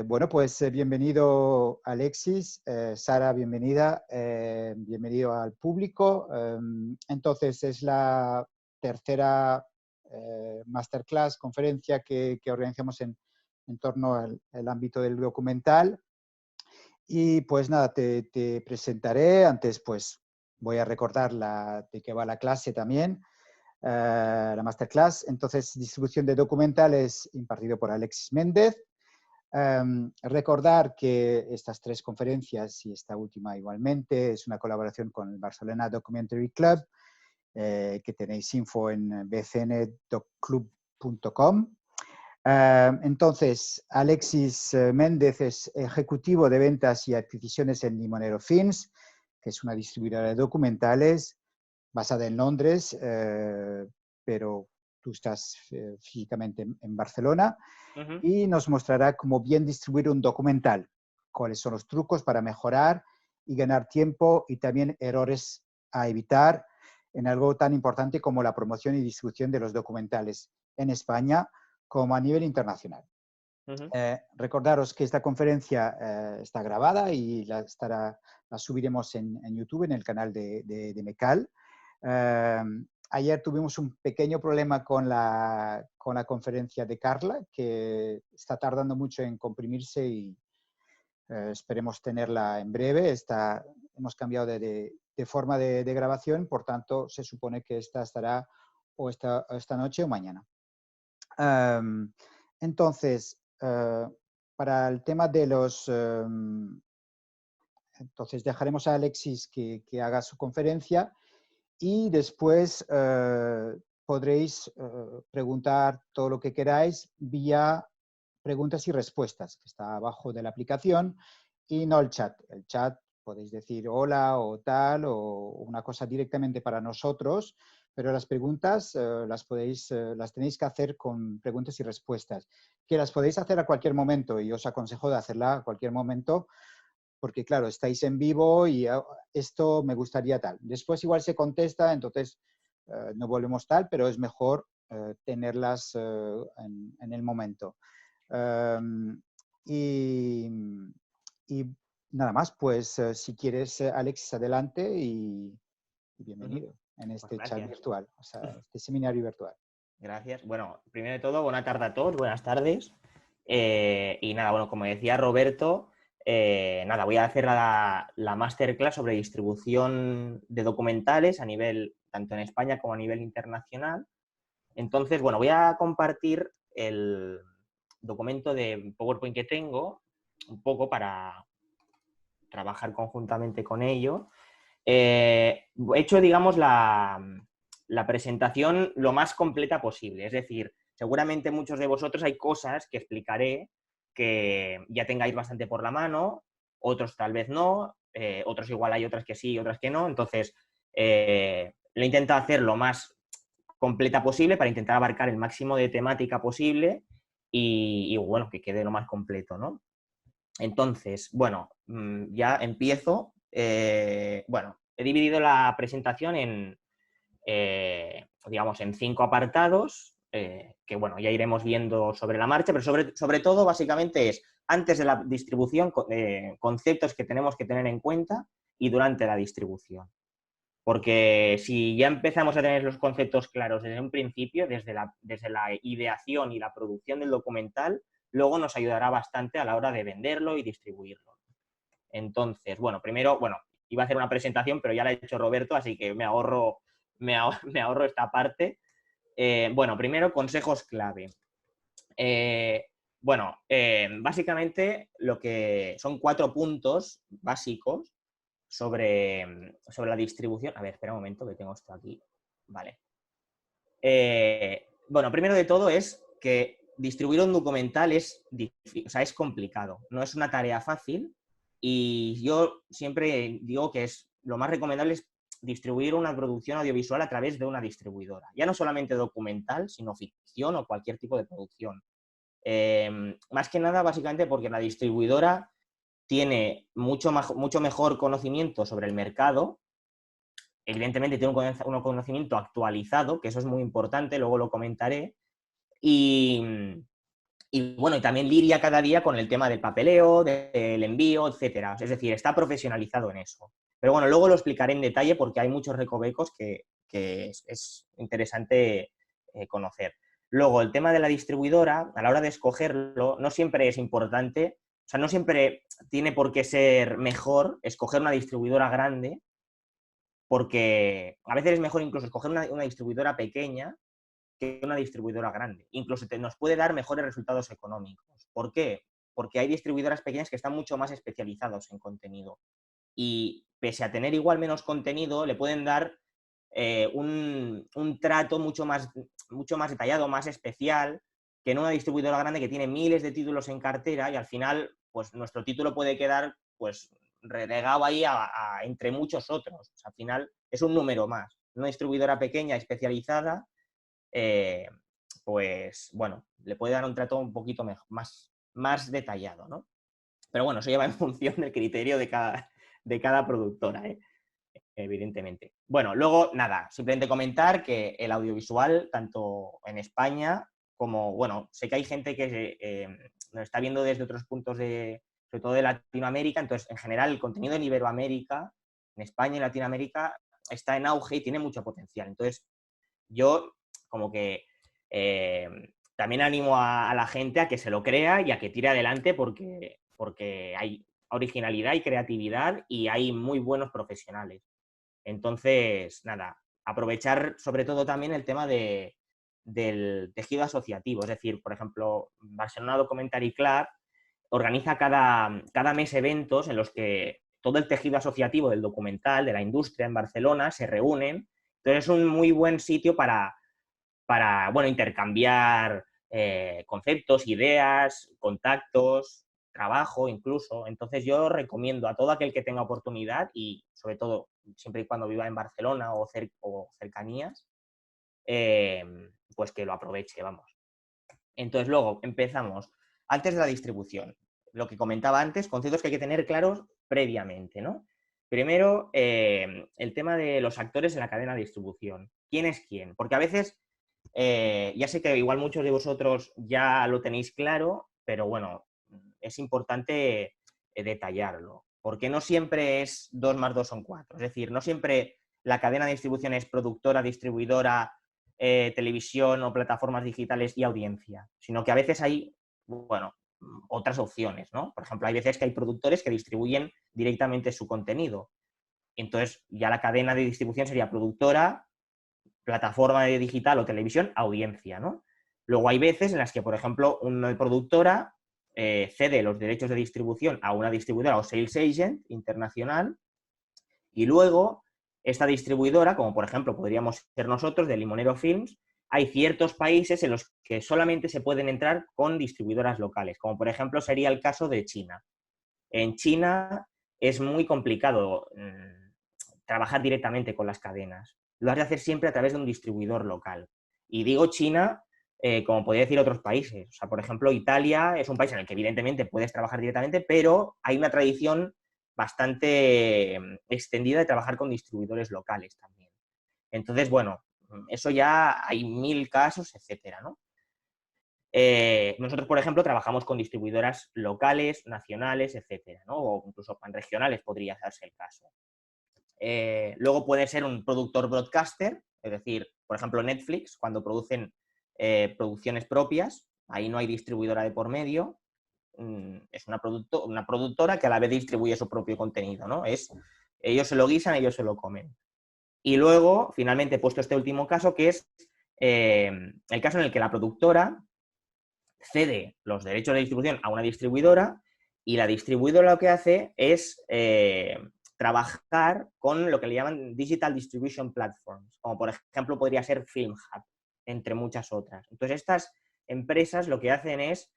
Bueno, pues bienvenido Alexis, Sara, bienvenida, bienvenido al público. Entonces es la tercera masterclass, conferencia que organizamos en torno al ámbito del documental. Y pues nada, te presentaré. Antes pues voy a recordar de qué va la clase también, la masterclass. Entonces, distribución de documentales impartido por Alexis Méndez. Recordar que estas tres conferencias y esta última igualmente es una colaboración con el Barcelona Documentary Club, que tenéis info en bcndoclub.com. Entonces, Alexis Méndez es ejecutivo de ventas y adquisiciones en Limonero Films, que es una distribuidora de documentales basada en Londres, pero tú estás físicamente en Barcelona. Y nos mostrará cómo bien distribuir un documental, cuáles son los trucos para mejorar y ganar tiempo y también errores a evitar en algo tan importante como la promoción y distribución de los documentales en España como a nivel internacional. Recordaros que esta conferencia está grabada y la subiremos en YouTube, en el canal de Mecal. Ayer tuvimos un pequeño problema con la conferencia de Carla, que está tardando mucho en comprimirse y esperemos tenerla en breve. Hemos cambiado de forma de grabación, por tanto, se supone que esta estará o esta noche o mañana. Entonces, para el tema de los... entonces, dejaremos a Alexis que haga su conferencia. Y después podréis preguntar todo lo que queráis vía preguntas y respuestas, que está abajo de la aplicación, y no el chat. El chat podéis decir hola o tal, o una cosa directamente para nosotros, pero las preguntas las tenéis que hacer con preguntas y respuestas, que las podéis hacer a cualquier momento, y os aconsejo de hacerla a cualquier momento, porque claro, estáis en vivo y esto me gustaría tal. Después igual se contesta, entonces no volvemos tal, pero es mejor tenerlas en el momento. Y nada más, pues si quieres, Alexis, adelante y bienvenido en este chat virtual, o sea, este seminario virtual. Gracias. Bueno, primero de todo, buena tarde a todos, buenas tardes. Y nada, bueno, como decía Roberto, nada, voy a hacer la masterclass sobre distribución de documentales a nivel, tanto en España como a nivel internacional. Entonces, bueno, voy a compartir el documento de PowerPoint que tengo, un poco para trabajar conjuntamente con ello. He hecho, digamos, la presentación lo más completa posible. Es decir, seguramente muchos de vosotros hay cosas que explicaré que ya tengáis bastante por la mano, otros tal vez no, otros igual hay otras que sí y otras que no. Entonces, lo he intentado hacer lo más completa posible para intentar abarcar el máximo de temática posible y bueno, que quede lo más completo, ¿no? Entonces, bueno, ya empiezo. Bueno, he dividido la presentación digamos, en 5 apartados, que bueno, ya iremos viendo sobre la marcha, pero sobre todo, básicamente, es antes de la distribución, conceptos que tenemos que tener en cuenta y durante la distribución. Porque si ya empezamos a tener los conceptos claros desde un principio, desde la ideación y la producción del documental, luego nos ayudará bastante a la hora de venderlo y distribuirlo. Entonces, bueno, primero, bueno, iba a hacer una presentación, pero ya la ha hecho Roberto, así que me ahorro esta parte. Bueno, primero, consejos clave. Básicamente lo que son 4 puntos básicos sobre la distribución. A ver, espera un momento que tengo esto aquí. Vale. Bueno, primero de todo es que distribuir un documental es complicado, no es una tarea fácil y yo siempre digo que lo más recomendable es distribuir una producción audiovisual a través de una distribuidora, ya no solamente documental, sino ficción o cualquier tipo de producción. Más que nada, básicamente, porque la distribuidora tiene mucho mejor conocimiento sobre el mercado. Evidentemente tiene un conocimiento actualizado, que eso es muy importante, luego lo comentaré, y Y bueno, y también lidia cada día con el tema del papeleo, del envío, etcétera. Es decir, está profesionalizado en eso. Pero bueno, luego lo explicaré en detalle porque hay muchos recovecos que es interesante conocer. Luego, el tema de la distribuidora, a la hora de escogerlo, no siempre es importante, o sea, no siempre tiene por qué ser mejor escoger una distribuidora grande, porque a veces es mejor incluso escoger una distribuidora pequeña que una distribuidora grande. Incluso nos puede dar mejores resultados económicos. ¿Por qué? Porque hay distribuidoras pequeñas que están mucho más especializados en contenido. Y pese a tener igual menos contenido, le pueden dar un trato mucho más detallado, más especial, que en una distribuidora grande que tiene miles de títulos en cartera y al final, pues nuestro título puede quedar pues relegado ahí entre muchos otros. O sea, al final es un número más. Una distribuidora pequeña, especializada, pues bueno, le puede dar un trato un poquito mejor, más detallado, ¿no? Pero bueno, eso lleva en función del criterio de cada productora, evidentemente. Bueno, luego, nada, simplemente comentar que el audiovisual, tanto en España como, bueno, sé que hay gente que nos está viendo desde otros puntos sobre todo de Latinoamérica, entonces, en general, el contenido en Iberoamérica, en España y Latinoamérica, está en auge y tiene mucho potencial. Entonces, yo como que eh, también animo a la gente a que se lo crea y a que tire adelante porque hay originalidad y creatividad y hay muy buenos profesionales. Entonces, nada, aprovechar sobre todo también el tema del tejido asociativo. Es decir, por ejemplo, Barcelona Documentary Club organiza cada mes eventos en los que todo el tejido asociativo del documental, de la industria en Barcelona, se reúnen. Entonces es un muy buen sitio para bueno, intercambiar conceptos, ideas, contactos, trabajo incluso. Entonces yo recomiendo a todo aquel que tenga oportunidad y sobre todo siempre y cuando viva en Barcelona o cercanías, eh, pues que lo aproveche, vamos. Entonces luego empezamos, antes de la distribución, lo que comentaba antes, conceptos que hay que tener claros previamente, ¿no? Primero, el tema de los actores en la cadena de distribución. ¿Quién es quién? Porque a veces ya sé que igual muchos de vosotros ya lo tenéis claro, pero bueno, es importante detallarlo, porque no siempre es 2 más 2 son 4. Es decir, no siempre la cadena de distribución es productora, distribuidora, televisión o plataformas digitales y audiencia, sino que a veces hay, bueno, otras opciones, ¿no? Por ejemplo, hay veces que hay productores que distribuyen directamente su contenido. Entonces, ya la cadena de distribución sería productora, plataforma de digital o televisión, audiencia, ¿no? Luego hay veces en las que, por ejemplo, una productora cede los derechos de distribución a una distribuidora o sales agent internacional y luego esta distribuidora, como por ejemplo podríamos ser nosotros de Limonero Films, hay ciertos países en los que solamente se pueden entrar con distribuidoras locales, como por ejemplo sería el caso de China. En China es muy complicado trabajar directamente con las cadenas. Lo has de hacer siempre a través de un distribuidor local. Y digo China, como podría decir otros países. O sea, por ejemplo, Italia es un país en el que evidentemente puedes trabajar directamente, pero hay una tradición bastante extendida de trabajar con distribuidores locales también. Entonces, bueno, eso ya hay 1000 casos, etcétera, ¿no? Nosotros, por ejemplo, trabajamos con distribuidoras locales, nacionales, etcétera, ¿no? O incluso panregionales podría darse el caso. Luego puede ser un productor broadcaster, es decir, por ejemplo, Netflix, cuando producen producciones propias, ahí no hay distribuidora de por medio, es una productora que a la vez distribuye su propio contenido, ¿no? Ellos se lo guisan, ellos se lo comen. Y luego, finalmente, he puesto este último caso, que es el caso en el que la productora cede los derechos de distribución a una distribuidora y la distribuidora lo que hace es trabajar con lo que le llaman Digital Distribution Platforms, como por ejemplo podría ser FilmHub, entre muchas otras. Entonces estas empresas lo que hacen es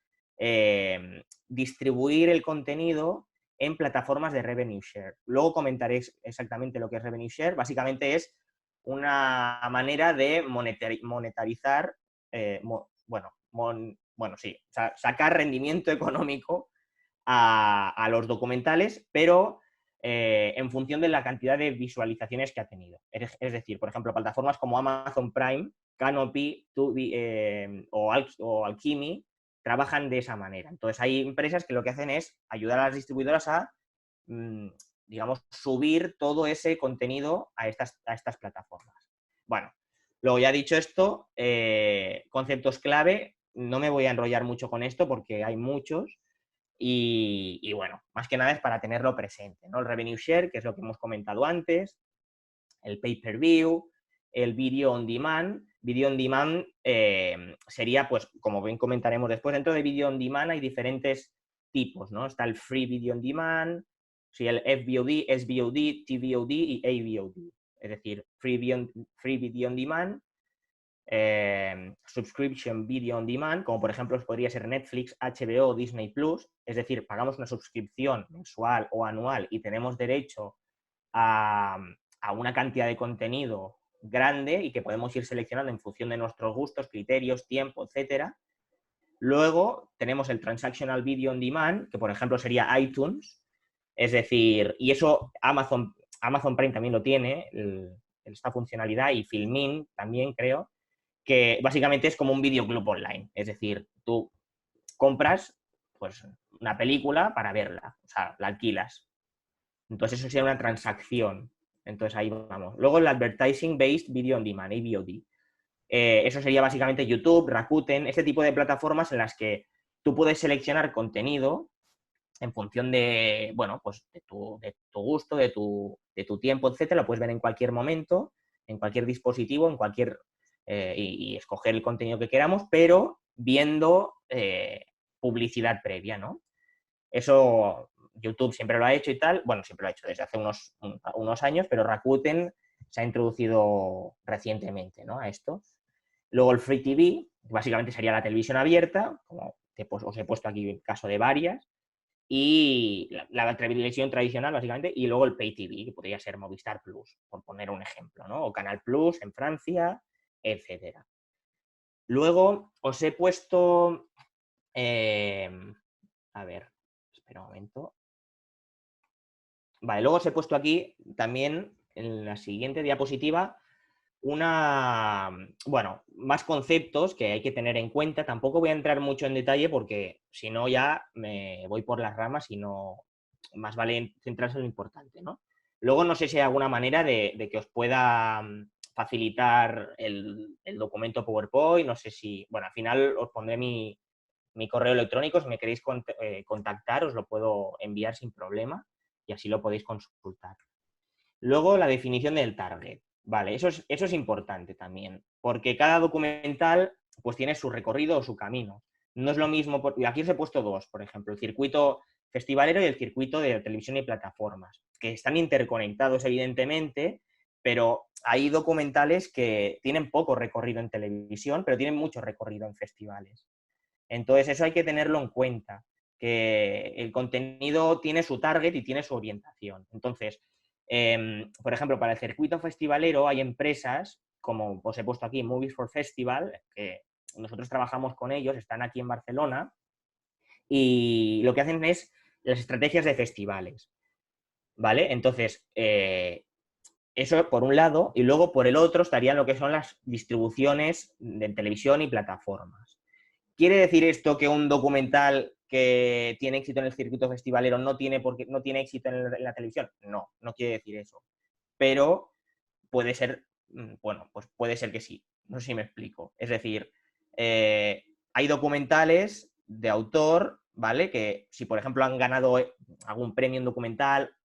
distribuir el contenido en plataformas de revenue share. Luego comentaré exactamente lo que es revenue share. Básicamente es una manera de monetarizar, sí, sacar rendimiento económico a los documentales, pero en función de la cantidad de visualizaciones que ha tenido. Es decir, por ejemplo, plataformas como Amazon Prime, Canopy, Tubi, o Alchemy trabajan de esa manera. Entonces hay empresas que lo que hacen es ayudar a las distribuidoras a, digamos, subir todo ese contenido a estas plataformas. Bueno, luego ya dicho esto, conceptos clave, no me voy a enrollar mucho con esto porque hay muchos y bueno, más que nada es para tenerlo presente, ¿no? El revenue share, que es lo que hemos comentado antes, el pay-per-view, el video on demand. Video on demand sería, pues, como bien comentaremos después, dentro de video on demand hay diferentes tipos, ¿no? Está el free video on demand, sí, el FVOD, SVOD, TVOD y AVOD. Es decir, free video on demand, subscription video on demand, como por ejemplo podría ser Netflix, HBO, Disney Plus. Es decir, pagamos una suscripción mensual o anual y tenemos derecho a una cantidad de contenido grande y que podemos ir seleccionando en función de nuestros gustos, criterios, tiempo, etcétera. Luego tenemos el Transactional Video on Demand, que por ejemplo sería iTunes, es decir, y eso Amazon Prime también lo tiene, esta funcionalidad, y Filmin también creo, que básicamente es como un videoclub online, es decir, tú compras pues una película para verla, o sea, la alquilas. Entonces eso sería una transacción. Entonces ahí vamos. Luego el Advertising Based Video on Demand, AVOD. Eso sería básicamente YouTube, Rakuten, este tipo de plataformas en las que tú puedes seleccionar contenido en función de, bueno, pues de tu gusto, de tu tiempo, etcétera. Lo puedes ver en cualquier momento, en cualquier dispositivo, en cualquier y escoger el contenido que queramos, pero viendo publicidad previa, ¿no? Eso YouTube siempre lo ha hecho y tal, bueno, siempre lo ha hecho desde hace unos años, pero Rakuten se ha introducido recientemente, ¿no? A esto. Luego el Free TV, básicamente sería la televisión abierta, como os he puesto aquí el caso de varias, y la televisión tradicional, básicamente, y luego el Pay TV, que podría ser Movistar Plus, por poner un ejemplo, ¿no? O Canal Plus en Francia, etcétera. Luego os he puesto, a ver, espera un momento. Vale, luego os he puesto aquí también en la siguiente diapositiva más conceptos que hay que tener en cuenta. Tampoco voy a entrar mucho en detalle porque si no ya me voy por las ramas y no, más vale centrarse en lo importante, ¿no? Luego no sé si hay alguna manera de que os pueda facilitar el documento PowerPoint, no sé si, bueno, al final os pondré mi correo electrónico, si me queréis contactar os lo puedo enviar sin problema y así lo podéis consultar. Luego la definición del target. Vale, eso es importante también, porque cada documental pues tiene su recorrido o su camino. No es lo mismo, aquí os he puesto dos, por ejemplo, el circuito festivalero y el circuito de televisión y plataformas, que están interconectados evidentemente, pero hay documentales que tienen poco recorrido en televisión, pero tienen mucho recorrido en festivales. Entonces eso hay que tenerlo en cuenta, que el contenido tiene su target y tiene su orientación. Entonces, por ejemplo, para el circuito festivalero hay empresas, como os he puesto aquí, Movies for Festival, que nosotros trabajamos con ellos, están aquí en Barcelona, y lo que hacen es las estrategias de festivales, ¿vale? Entonces, eso por un lado, y luego por el otro estarían lo que son las distribuciones de televisión y plataformas. ¿Quiere decir esto que un documental que tiene éxito en el circuito festivalero no tiene éxito en la televisión? No, no quiere decir eso. Pero puede ser, bueno, pues puede ser que sí. No sé si me explico. Es decir, hay documentales de autor, ¿vale? Que si, por ejemplo, han ganado algún premio en documental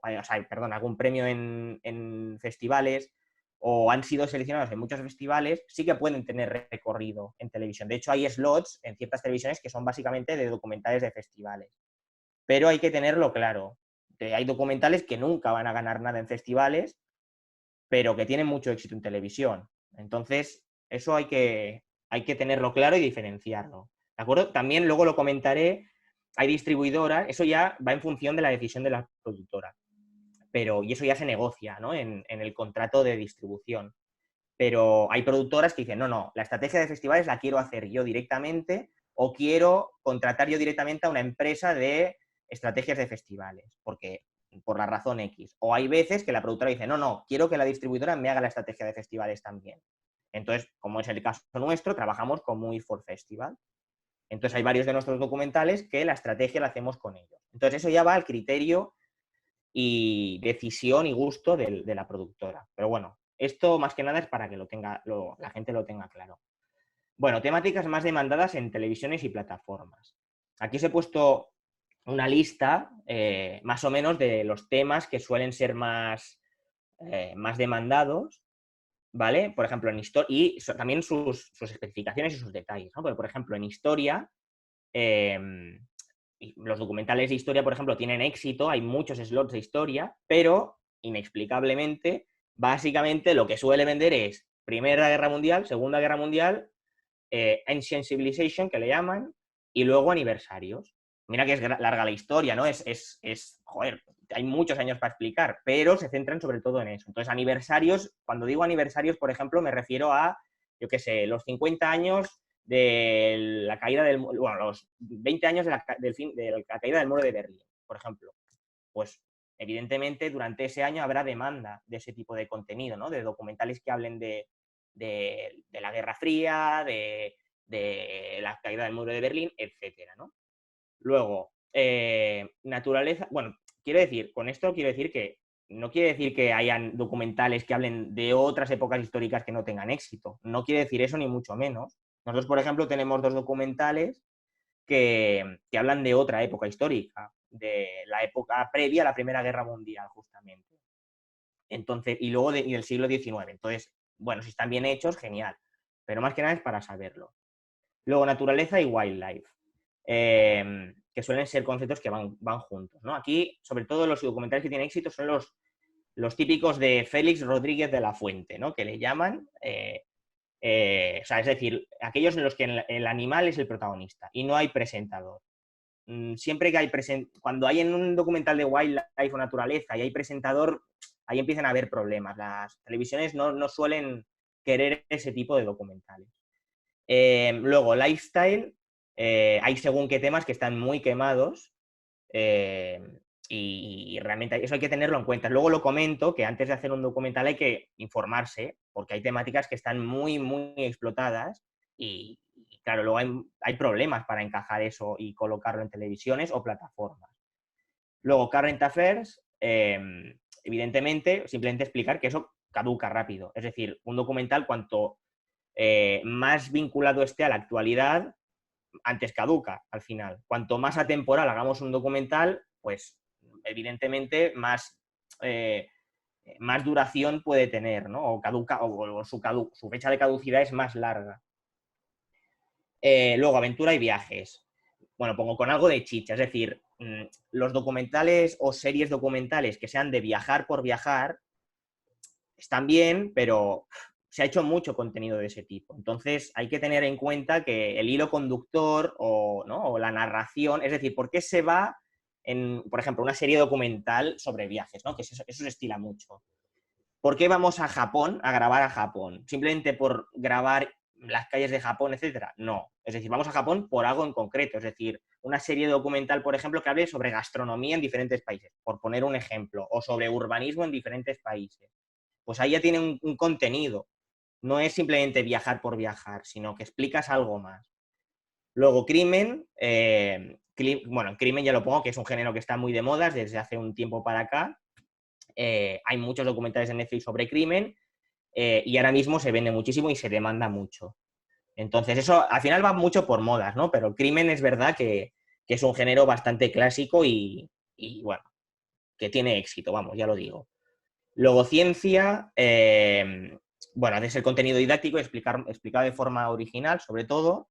algún premio en festivales o han sido seleccionados en muchos festivales, sí que pueden tener recorrido en televisión. De hecho, hay slots en ciertas televisiones que son básicamente de documentales de festivales. Pero hay que tenerlo claro. Hay documentales que nunca van a ganar nada en festivales, pero que tienen mucho éxito en televisión. Entonces, eso hay que tenerlo claro y diferenciarlo. ¿De acuerdo? También luego lo comentaré, hay distribuidoras, eso ya va en función de la decisión de la productora. Y eso ya se negocia, ¿no? en el contrato de distribución. Pero hay productoras que dicen, no, la estrategia de festivales la quiero hacer yo directamente o quiero contratar yo directamente a una empresa de estrategias de festivales, porque por la razón X. O hay veces que la productora dice, no, quiero que la distribuidora me haga la estrategia de festivales también. Entonces, como es el caso nuestro, trabajamos con Movies for Festival. Entonces hay varios de nuestros documentales que la estrategia la hacemos con ellos. Entonces eso ya va al criterio y decisión y gusto de la productora. Pero bueno, esto más que nada es para que la gente lo tenga claro. Bueno, temáticas más demandadas en televisiones y plataformas. Aquí os he puesto una lista más o menos de los temas que suelen ser más demandados, ¿vale? Por ejemplo, en historia, y también sus especificaciones y sus detalles, ¿no? Porque, por ejemplo, en historia, los documentales de historia, por ejemplo, tienen éxito, hay muchos slots de historia, pero inexplicablemente, básicamente lo que suele vender es Primera Guerra Mundial, Segunda Guerra Mundial, Ancient Civilization, que le llaman, y luego aniversarios. Mira que es larga la historia, ¿no? Joder, hay muchos años para explicar, pero se centran sobre todo en eso. Entonces, aniversarios, cuando digo aniversarios, por ejemplo, me refiero a, yo qué sé, los 50 años de la caída del... Bueno, los 20 años de la caída del muro de Berlín, por ejemplo. Pues, evidentemente, durante ese año habrá demanda de ese tipo de contenido, ¿no? De documentales que hablen de la Guerra Fría, de la caída del muro de Berlín, etcétera, ¿no? Luego, naturaleza... Bueno, con esto quiero decir que no quiere decir que hayan documentales que hablen de otras épocas históricas que no tengan éxito. No quiere decir eso ni mucho menos. Nosotros, por ejemplo, tenemos 2 documentales que hablan de otra época histórica, de la época previa a la Primera Guerra Mundial, justamente. Entonces, y luego del siglo XIX. Entonces, bueno, si están bien hechos, genial. Pero más que nada es para saberlo. Luego, naturaleza y wildlife, que suelen ser conceptos que van juntos, ¿no? Aquí, sobre todo, los documentales que tienen éxito son los típicos de Félix Rodríguez de la Fuente, ¿no? Que le llaman... o sea, es decir, aquellos en los que el animal es el protagonista y no hay presentador. Siempre que hay cuando hay en un documental de wildlife o naturaleza y hay presentador, ahí empiezan a haber problemas. Las televisiones no suelen querer ese tipo de documentales. Luego, lifestyle, hay según qué temas que están muy quemados y realmente eso hay que tenerlo en cuenta. Luego lo comento, que antes de hacer un documental hay que informarse, porque hay temáticas que están muy, muy explotadas y claro, luego hay problemas para encajar eso y colocarlo en televisiones o plataformas. Luego, current affairs, evidentemente, simplemente explicar que eso caduca rápido. Es decir, un documental, cuanto más vinculado esté a la actualidad, antes caduca al final. Cuanto más atemporal hagamos un documental, pues evidentemente más duración puede tener, ¿no? O caduca, o su fecha de caducidad es más larga. Luego, aventura y viajes. Bueno, pongo con algo de chicha, es decir, los documentales o series documentales que sean de viajar por viajar están bien, pero se ha hecho mucho contenido de ese tipo. Entonces, hay que tener en cuenta que el hilo conductor o la narración, es decir, ¿por qué se va en, por ejemplo, una serie documental sobre viajes, ¿no? Que eso se estila mucho? ¿Por qué vamos a Japón a grabar a Japón? ¿Simplemente por grabar las calles de Japón, etcétera? No. Es decir, vamos a Japón por algo en concreto. Es decir, una serie documental, por ejemplo, que hable sobre gastronomía en diferentes países, por poner un ejemplo, o sobre urbanismo en diferentes países. Pues ahí ya tiene un contenido. No es simplemente viajar por viajar, sino que explicas algo más. Luego, crimen. Bueno, crimen ya lo pongo, que es un género que está muy de moda desde hace un tiempo para acá. Hay muchos documentales en Netflix sobre crimen y ahora mismo se vende muchísimo y se demanda mucho. Entonces, eso al final va mucho por modas, ¿no? Pero el crimen es verdad que es un género bastante clásico y bueno, que tiene éxito, vamos, ya lo digo. Luego, ciencia, bueno, haces el contenido didáctico, explicado de forma original, sobre todo.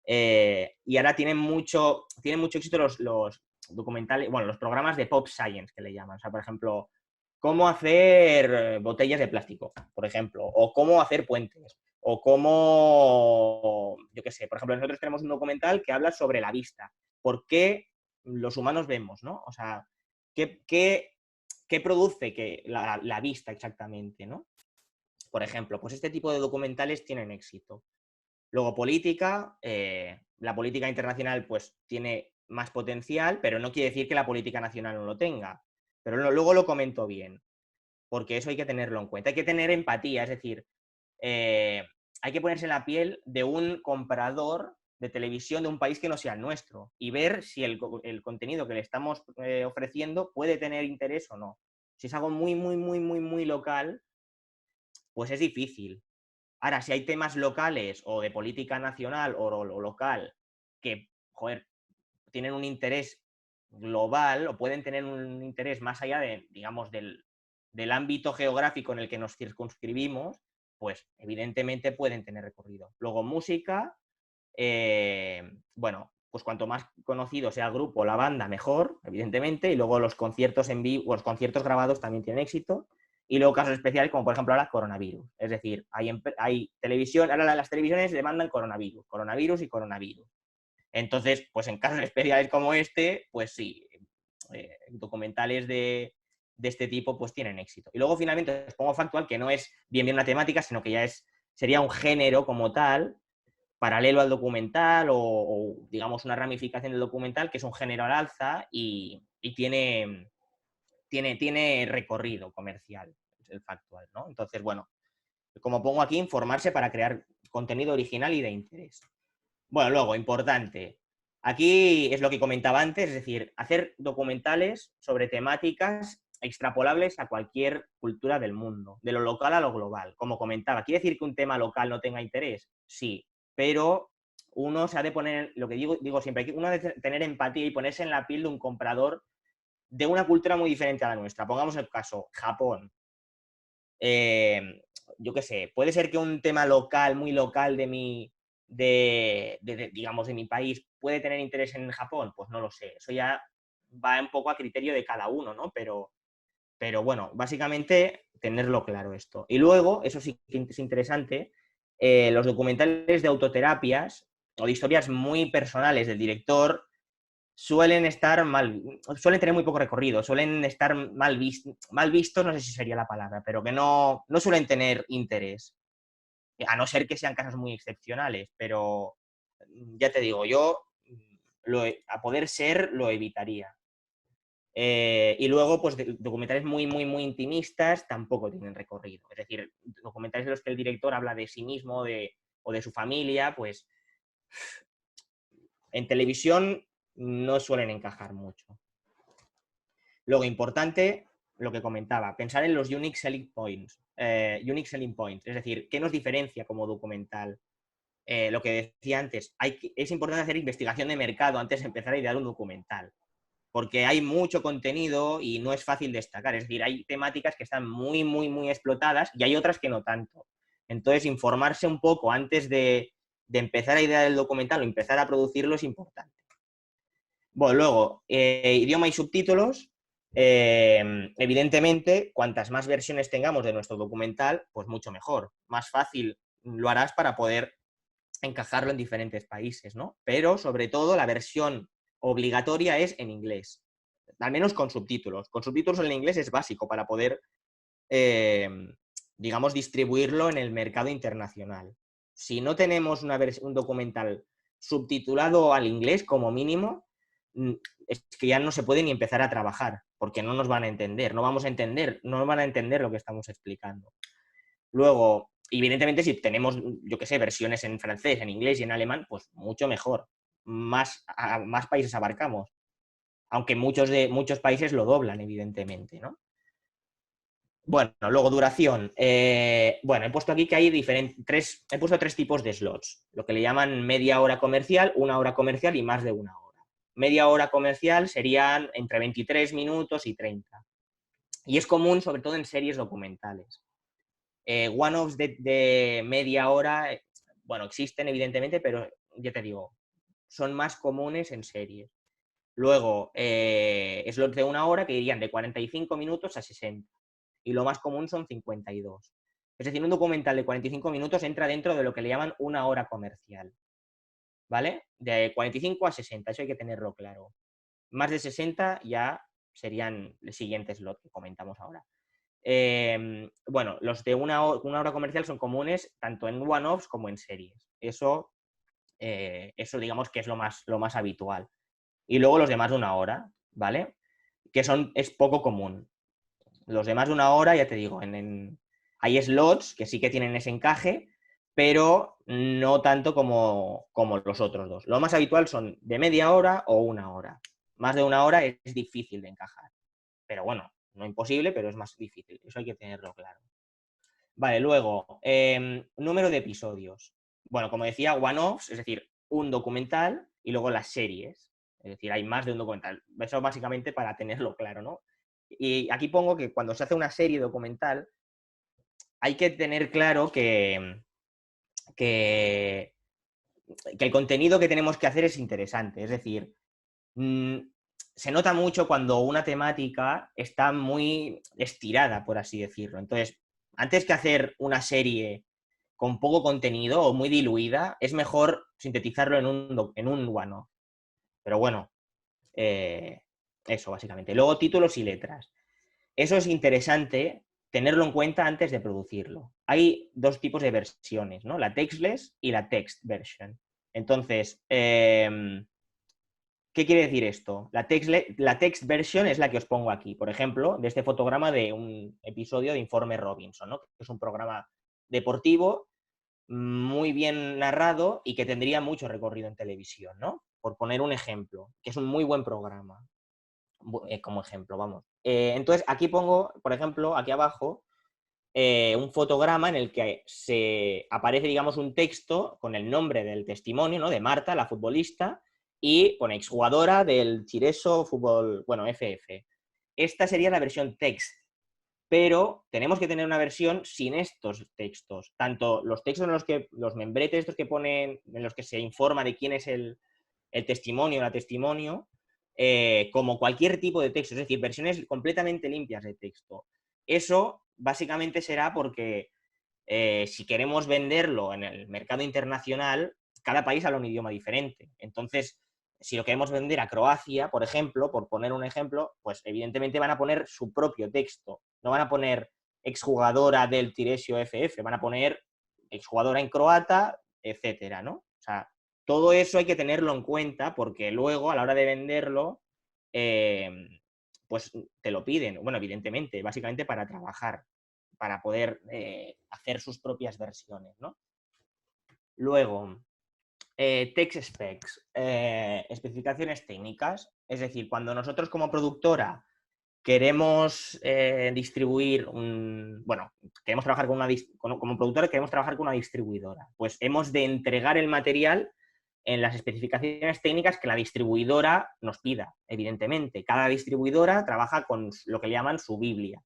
Y ahora tienen mucho éxito los documentales, bueno, los programas de pop science que le llaman. O sea, por ejemplo, cómo hacer botellas de plástico, por ejemplo, o cómo hacer puentes, o cómo, yo qué sé, por ejemplo, nosotros tenemos un documental que habla sobre la vista. ¿Por qué los humanos vemos, no? O sea, ¿qué produce la vista exactamente, no? Por ejemplo, pues este tipo de documentales tienen éxito. Luego, política. La política internacional pues tiene más potencial, pero no quiere decir que la política nacional no lo tenga. Pero luego lo comento bien, porque eso hay que tenerlo en cuenta. Hay que tener empatía, es decir, hay que ponerse en la piel de un comprador de televisión de un país que no sea el nuestro y ver si el contenido que le estamos ofreciendo puede tener interés o no. Si es algo muy, muy, muy, muy, muy local, pues es difícil. Ahora, si hay temas locales o de política nacional o local que, joder, tienen un interés global o pueden tener un interés más allá de, digamos, del ámbito geográfico en el que nos circunscribimos, pues evidentemente pueden tener recorrido. Luego, música, bueno, pues cuanto más conocido sea el grupo o la banda, mejor, evidentemente, y luego los conciertos en vivo, los conciertos grabados también tienen éxito, y luego casos especiales como por ejemplo ahora coronavirus, es decir, hay televisión, ahora las televisiones demandan coronavirus, coronavirus y coronavirus. Entonces, pues en casos especiales como este, pues sí, documentales de este tipo pues tienen éxito. Y luego finalmente os pongo factual, que no es bien una temática, sino que ya sería un género como tal, paralelo al documental o digamos una ramificación del documental, que es un género al alza y tiene recorrido comercial, es el factual, ¿no? Entonces, bueno, como pongo aquí, informarse para crear contenido original y de interés. Bueno, luego, importante, aquí es lo que comentaba antes, es decir, hacer documentales sobre temáticas extrapolables a cualquier cultura del mundo, de lo local a lo global. Como comentaba, ¿quiere decir que un tema local no tenga interés? Sí, pero uno se ha de poner, lo que digo siempre, uno ha de tener empatía y ponerse en la piel de un comprador de una cultura muy diferente a la nuestra. Pongamos el caso, Japón. Yo qué sé, puede ser que un tema local, muy local digamos, de mi país, puede tener interés en Japón, pues no lo sé. Eso ya va un poco a criterio de cada uno, ¿no? Pero bueno, básicamente tenerlo claro esto. Y luego, eso sí que es interesante, los documentales de autoterapias o de historias muy personales del director suelen tener muy poco recorrido, suelen estar mal vistos, no sé si sería la palabra, pero que no suelen tener interés, a no ser que sean casos muy excepcionales, pero ya te digo, yo a poder ser lo evitaría. Y luego, pues documentales muy, muy, muy intimistas tampoco tienen recorrido. Es decir, documentales en los que el director habla de sí mismo o de su familia, pues en televisión no suelen encajar mucho. Luego, importante, lo que comentaba, pensar en los unique selling points. Es decir, ¿qué nos diferencia como documental? Lo que decía antes, es importante hacer investigación de mercado antes de empezar a idear un documental, porque hay mucho contenido y no es fácil destacar. Es decir, hay temáticas que están muy, muy, muy explotadas y hay otras que no tanto. Entonces, informarse un poco antes de empezar a idear el documental o empezar a producirlo es importante. Bueno, luego, idioma y subtítulos. Evidentemente, cuantas más versiones tengamos de nuestro documental, pues mucho mejor. Más fácil lo harás para poder encajarlo en diferentes países, ¿no? Pero, sobre todo, la versión obligatoria es en inglés. Al menos con subtítulos. Con subtítulos en inglés es básico para poder, digamos, distribuirlo en el mercado internacional. Si no tenemos un documental subtitulado al inglés, como mínimo, es que ya no se puede ni empezar a trabajar, porque no nos van a entender, no van a entender lo que estamos explicando. Luego, evidentemente, si tenemos, yo qué sé, versiones en francés, en inglés y en alemán, pues mucho mejor. Más países abarcamos. Aunque muchos países lo doblan, evidentemente, ¿no? Bueno, luego duración. Bueno, he puesto aquí que hay he puesto 3 tipos de slots, lo que le llaman media hora comercial, 1 hora comercial y más de 1 hora. Media hora comercial serían entre 23 minutos y 30. Y es común, sobre todo en series documentales. One-offs de media hora, bueno, existen evidentemente, pero ya te digo, son más comunes en series. Luego, slots de 1 hora que irían de 45 minutos a 60. Y lo más común son 52. Es decir, un documental de 45 minutos entra dentro de lo que le llaman 1 hora comercial. ¿Vale? De 45 a 60, eso hay que tenerlo claro. Más de 60 ya serían el siguiente slot que comentamos ahora. Bueno, los de 1 hora comercial son comunes tanto en one-offs como en series. Eso digamos que es lo más habitual. Y luego los de más de 1 hora, ¿vale? Que es poco común. Los de más de 1 hora, ya te digo, hay slots que sí que tienen ese encaje, pero no tanto como los otros dos. Lo más habitual son de media hora o una hora. Más de una hora es difícil de encajar. Pero bueno, no imposible, pero es más difícil. Eso hay que tenerlo claro. Vale, luego, número de episodios. Bueno, como decía, one-offs, es decir, un documental y luego las series. Es decir, hay más de un documental. Eso básicamente para tenerlo claro, ¿no? Y aquí pongo que cuando se hace una serie documental, hay que tener claro que el contenido que tenemos que hacer es interesante. Es decir, se nota mucho cuando una temática está muy estirada, por así decirlo. Entonces, antes que hacer una serie con poco contenido o muy diluida, es mejor sintetizarlo en un one-off. Pero bueno, eso básicamente. Luego, títulos y letras. Eso es interesante tenerlo en cuenta antes de producirlo. Hay dos tipos de versiones, ¿no? La textless y la text version. Entonces, ¿qué quiere decir esto? La text version es la que os pongo aquí, por ejemplo, de este fotograma de un episodio de Informe Robinson, ¿no? Que es un programa deportivo muy bien narrado y que tendría mucho recorrido en televisión, ¿no? Por poner un ejemplo, que es un muy buen programa, como ejemplo, vamos. Entonces, aquí pongo, por ejemplo, aquí abajo, un fotograma en el que se aparece, digamos, un texto con el nombre del testimonio, ¿no? De Marta, la futbolista, y pone exjugadora del Chireso Fútbol, bueno, FF. Esta sería la versión text, pero tenemos que tener una versión sin estos textos. Tanto los textos en los que, los membretes estos que ponen, en los que se informa de quién es el testimonio, la testimonio, como cualquier tipo de texto, es decir, versiones completamente limpias de texto. Eso básicamente será porque si queremos venderlo en el mercado internacional, cada país habla un idioma diferente. Entonces, si lo queremos vender a Croacia, por ejemplo, por poner un ejemplo, pues evidentemente van a poner su propio texto. No van a poner exjugadora del Tiresio FF, van a poner exjugadora en croata, etcétera, ¿no? O sea, todo eso hay que tenerlo en cuenta porque luego, a la hora de venderlo, pues te lo piden. Bueno, evidentemente, básicamente para trabajar, para poder hacer sus propias versiones, ¿no? Luego, text specs, especificaciones técnicas. Es decir, cuando nosotros como productora queremos distribuir bueno, queremos trabajar con como productora queremos trabajar con una distribuidora, pues hemos de entregar el material en las especificaciones técnicas que la distribuidora nos pida, evidentemente. Cada distribuidora trabaja con lo que le llaman su Biblia,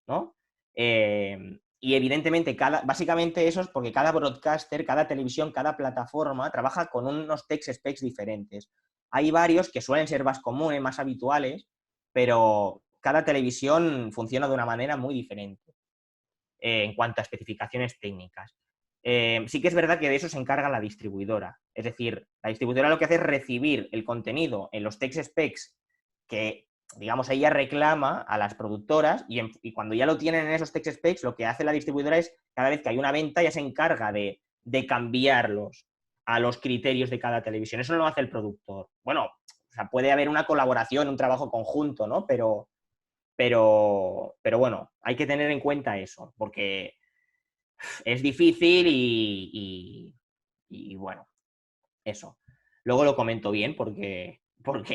¿no? Y evidentemente, básicamente eso es porque cada broadcaster, cada televisión, cada plataforma trabaja con unos text specs diferentes. Hay varios que suelen ser más comunes, más habituales, pero cada televisión funciona de una manera muy diferente en cuanto a especificaciones técnicas. Sí que es verdad que de eso se encarga la distribuidora. Es decir, la distribuidora lo que hace es recibir el contenido en los text specs que, digamos, ella reclama a las productoras y cuando ya lo tienen en esos text specs, lo que hace la distribuidora es, cada vez que hay una venta, ya se encarga de cambiarlos a los criterios de cada televisión. Eso no lo hace el productor. Bueno, o sea, puede haber una colaboración, un trabajo conjunto, ¿no? Pero bueno, hay que tener en cuenta eso, porque es difícil y bueno, eso. Luego lo comento bien porque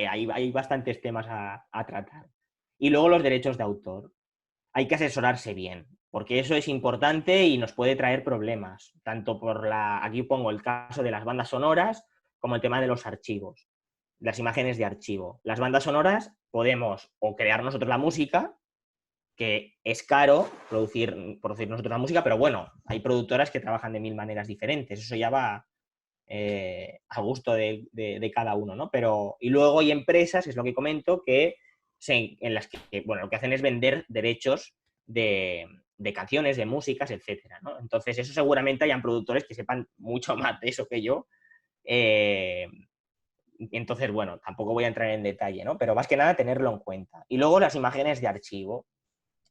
hay bastantes temas a tratar. Y luego los derechos de autor. Hay que asesorarse bien, porque eso es importante y nos puede traer problemas, tanto aquí pongo el caso de las bandas sonoras, como el tema de los archivos, las imágenes de archivo. Las bandas sonoras podemos o crear nosotros la música, que es caro producir nosotros la música, pero bueno, hay productoras que trabajan de mil maneras diferentes, eso ya va a gusto de cada uno, ¿no? Y luego hay empresas, es lo que comento, en las que, bueno, lo que hacen es vender derechos de canciones, de músicas, etcétera, ¿no? Entonces, eso seguramente hayan productores que sepan mucho más de eso que yo. Entonces, bueno, tampoco voy a entrar en detalle, ¿no? Pero más que nada tenerlo en cuenta. Y luego las imágenes de archivo.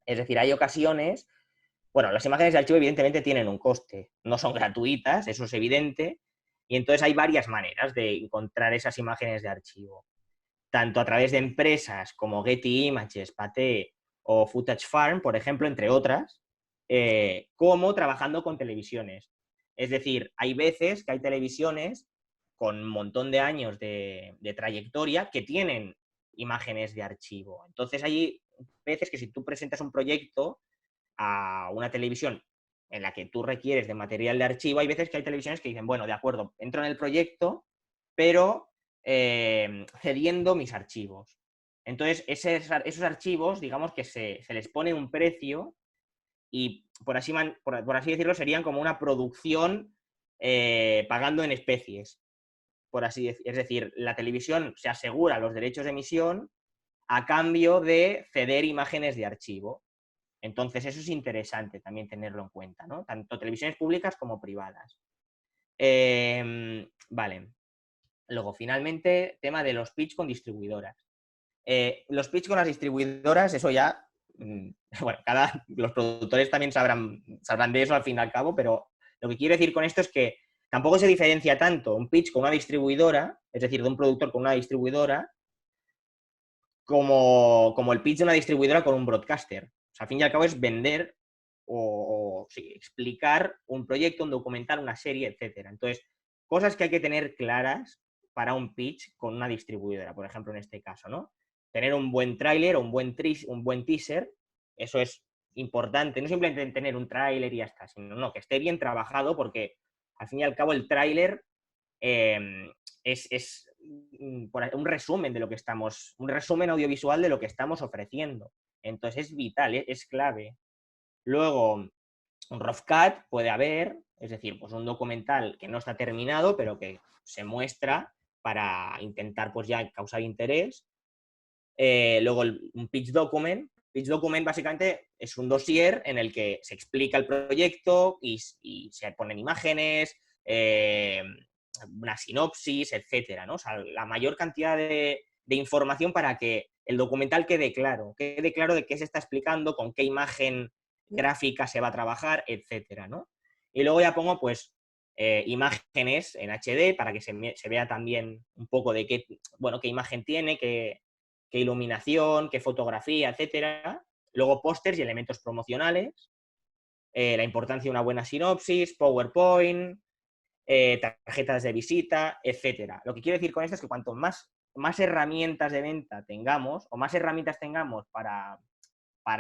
Es decir, hay ocasiones, bueno, las imágenes de archivo evidentemente tienen un coste, no son gratuitas, eso es evidente, y entonces hay varias maneras de encontrar esas imágenes de archivo, tanto a través de empresas como Getty Images, Pathé o Footage Farm, por ejemplo, entre otras, como trabajando con televisiones. Es decir, hay veces que hay televisiones con un montón de años de trayectoria que tienen imágenes de archivo. Entonces hay veces que si tú presentas un proyecto a una televisión en la que tú requieres de material de archivo, hay veces que hay televisiones que dicen, bueno, de acuerdo, entro en el proyecto, pero cediendo mis archivos. Entonces, esos archivos, digamos que se les pone un precio y, por así decirlo, serían como una producción pagando en especies, por así decirlo. Es decir, la televisión se asegura los derechos de emisión a cambio de ceder imágenes de archivo. Entonces, eso es interesante también tenerlo en cuenta, ¿no? Tanto televisiones públicas como privadas. Vale. Luego, finalmente, tema de los pitch con distribuidoras. Los pitch con las distribuidoras, eso ya, bueno, los productores también sabrán de eso al fin y al cabo, pero lo que quiero decir con esto es que tampoco se diferencia tanto un pitch con una distribuidora, es decir, de un productor con una distribuidora, como el pitch de una distribuidora con un broadcaster. O sea, al fin y al cabo es vender sí, explicar un proyecto, un documental, una serie, etcétera. Entonces, cosas que hay que tener claras para un pitch con una distribuidora, por ejemplo, en este caso, ¿no? Tener un buen tráiler o un buen teaser, eso es importante. No simplemente tener un tráiler y ya está, sino no, que esté bien trabajado, porque al fin y al cabo el tráiler es un resumen de lo que estamos, un resumen audiovisual de lo que estamos ofreciendo. Entonces es vital, es clave. Luego, un rough cut puede haber, es decir, pues un documental que no está terminado, pero que se muestra para intentar pues ya causar interés. Luego un pitch document. Pitch document básicamente es un dossier en el que se explica el proyecto y se ponen imágenes, una sinopsis, etcétera, ¿no? O sea, la mayor cantidad de información para que el documental quede claro de qué se está explicando, con qué imagen gráfica se va a trabajar, etcétera, ¿no? Y luego ya pongo, pues, imágenes en HD para que se vea también un poco de qué imagen tiene, qué iluminación, qué fotografía, etcétera. Luego pósters y elementos promocionales, la importancia de una buena sinopsis, PowerPoint, tarjetas de visita, etcétera. Lo que quiero decir con esto es que cuanto más herramientas de venta tengamos o más herramientas tengamos para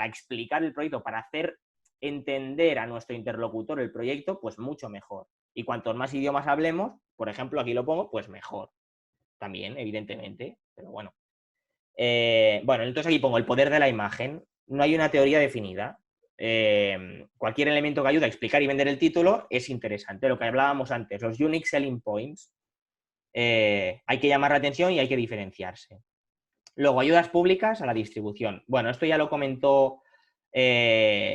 explicar el proyecto, para hacer entender a nuestro interlocutor el proyecto, pues mucho mejor. Y cuantos más idiomas hablemos, por ejemplo, aquí lo pongo, pues mejor. También, evidentemente, pero bueno. Bueno, entonces aquí pongo el poder de la imagen. No hay una teoría definida. Cualquier elemento que ayude a explicar y vender el título es interesante. Lo que hablábamos antes, los unique selling points. Hay que llamar la atención y hay que diferenciarse. Luego, ayudas públicas a la distribución. Bueno, esto ya lo comentó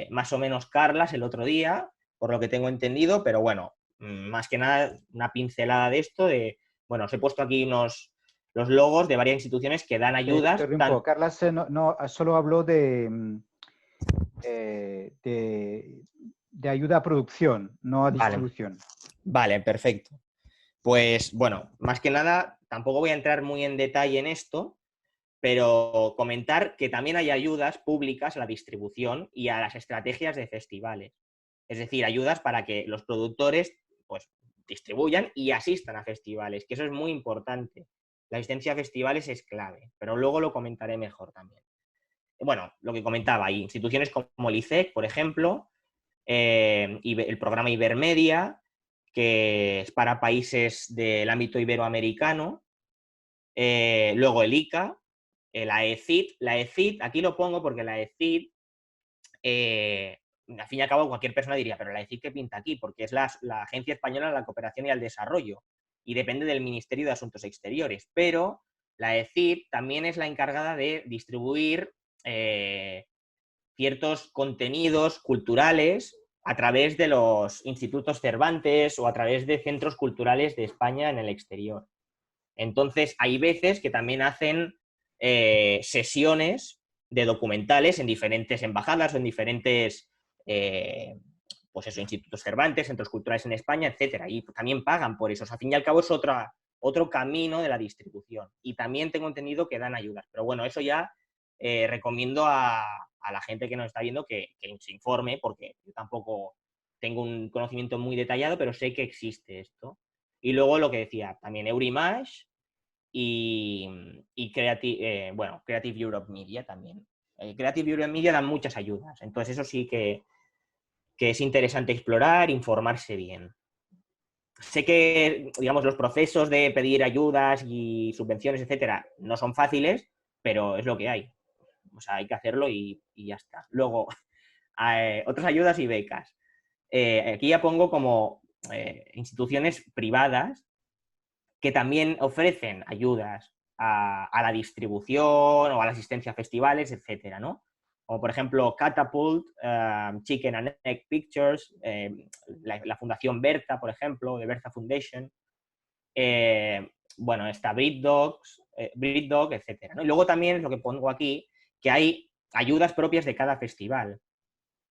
más o menos Carlas el otro día, por lo que tengo entendido, pero bueno, más que nada una pincelada de esto. Bueno, os he puesto aquí los logos de varias instituciones que dan ayudas. Carlas solo habló de ayuda a producción, no a distribución. Vale, perfecto. Pues bueno, más que nada, tampoco voy a entrar muy en detalle en esto, pero comentar que también hay ayudas públicas a la distribución y a las estrategias de festivales. Es decir, ayudas para que los productores pues, distribuyan y asistan a festivales, que eso es muy importante. La asistencia a festivales es clave, pero luego lo comentaré mejor también. Bueno, lo que comentaba, hay instituciones como el ICEC, por ejemplo, el programa Ibermedia, que es para países del ámbito iberoamericano. Luego el ICA, la ECID. La ECID, aquí lo pongo porque la ECID, al fin y al cabo, cualquier persona diría, pero la ECID, ¿qué pinta aquí? Porque es la Agencia Española de la Cooperación y al Desarrollo y depende del Ministerio de Asuntos Exteriores. Pero la ECID también es la encargada de distribuir ciertos contenidos culturales a través de los institutos Cervantes o a través de centros culturales de España en el exterior. Entonces, hay veces que también hacen sesiones de documentales en diferentes embajadas o en diferentes pues eso, institutos Cervantes, centros culturales en España, etcétera. Y también pagan por eso. O sea, al fin y al cabo es otro camino de la distribución. Y también tengo entendido que dan ayudas. Pero bueno, eso ya recomiendo a la gente que nos está viendo que se informe, porque yo tampoco tengo un conocimiento muy detallado, pero sé que existe esto. Y luego lo que decía, también Eurimage y Creative Europe Media también. Creative Europe Media dan muchas ayudas, entonces eso sí que es interesante explorar, informarse bien. Sé que, digamos, los procesos de pedir ayudas y subvenciones, etcétera, no son fáciles, pero es lo que hay. O sea, hay que hacerlo y ya está. Luego, otras ayudas y becas. Aquí ya pongo como instituciones privadas que también ofrecen ayudas a la distribución o a la asistencia a festivales, etcétera, ¿no? Como por ejemplo Catapult, Chicken and Egg Pictures, la Fundación Berta, por ejemplo, de Berta Foundation. Bueno, está BritDog, etcétera, ¿no? Y luego también es lo que pongo aquí, que hay ayudas propias de cada festival.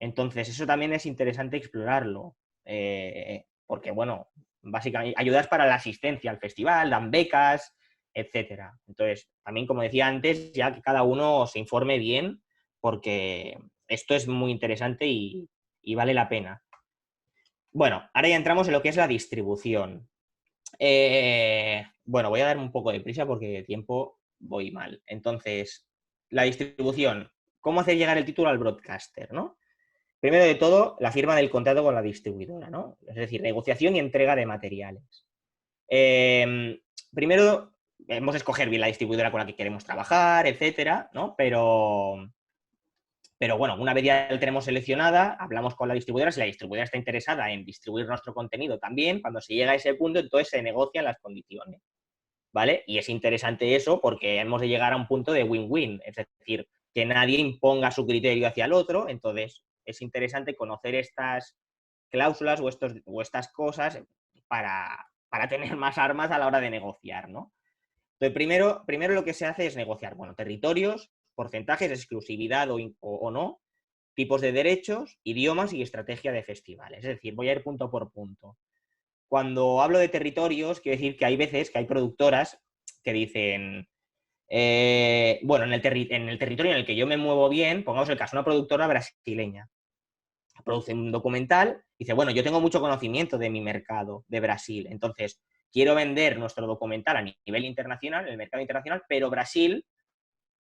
Entonces, eso también es interesante explorarlo. Porque, bueno, básicamente ayudas para la asistencia al festival, dan becas, etcétera. Entonces, también, como decía antes, ya que cada uno se informe bien, porque esto es muy interesante y vale la pena. Bueno, ahora ya entramos en lo que es la distribución. Bueno, voy a dar un poco de prisa porque de tiempo voy mal. Entonces, la distribución. ¿Cómo hacer llegar el título al broadcaster, ¿no? Primero de todo, la firma del contrato con la distribuidora, ¿no? Es decir, negociación y entrega de materiales. Primero, hemos de escoger bien la distribuidora con la que queremos trabajar, etcétera, ¿no? Pero bueno, una vez ya la tenemos seleccionada, hablamos con la distribuidora. Si la distribuidora está interesada en distribuir nuestro contenido también, cuando se llega a ese punto, entonces se negocian las condiciones, ¿vale? Y es interesante eso porque hemos de llegar a un punto de win-win, es decir, que nadie imponga su criterio hacia el otro. Entonces, es interesante conocer estas cláusulas o estas cosas para tener más armas a la hora de negociar, ¿no? Entonces, primero lo que se hace es negociar, bueno, territorios, porcentajes, exclusividad o no, tipos de derechos, idiomas y estrategia de festivales. Es decir, voy a ir punto por punto. Cuando hablo de territorios, quiero decir que hay veces que hay productoras que dicen, bueno, en el territorio en el que yo me muevo bien, pongamos el caso, una productora brasileña, produce un documental, dice, bueno, yo tengo mucho conocimiento de mi mercado, de Brasil, entonces quiero vender nuestro documental a nivel internacional, en el mercado internacional, pero Brasil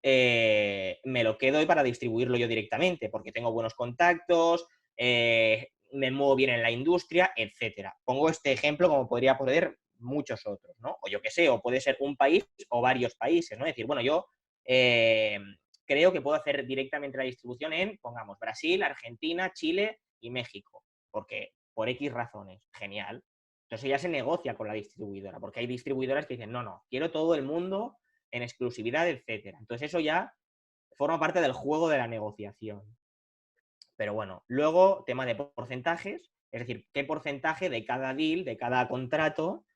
me lo quedo para distribuirlo yo directamente, porque tengo buenos contactos, me muevo bien en la industria, etcétera. Pongo este ejemplo como podría poner muchos otros, ¿no? O yo qué sé, o puede ser un país o varios países, ¿no? Es decir, bueno, yo creo que puedo hacer directamente la distribución en, pongamos, Brasil, Argentina, Chile y México, porque por X razones, genial. Entonces ya se negocia con la distribuidora, porque hay distribuidoras que dicen, no, quiero todo el mundo en exclusividad, etcétera. Entonces eso ya forma parte del juego de la negociación. Pero bueno, luego tema de porcentajes, es decir, qué porcentaje de cada deal, de cada contrato,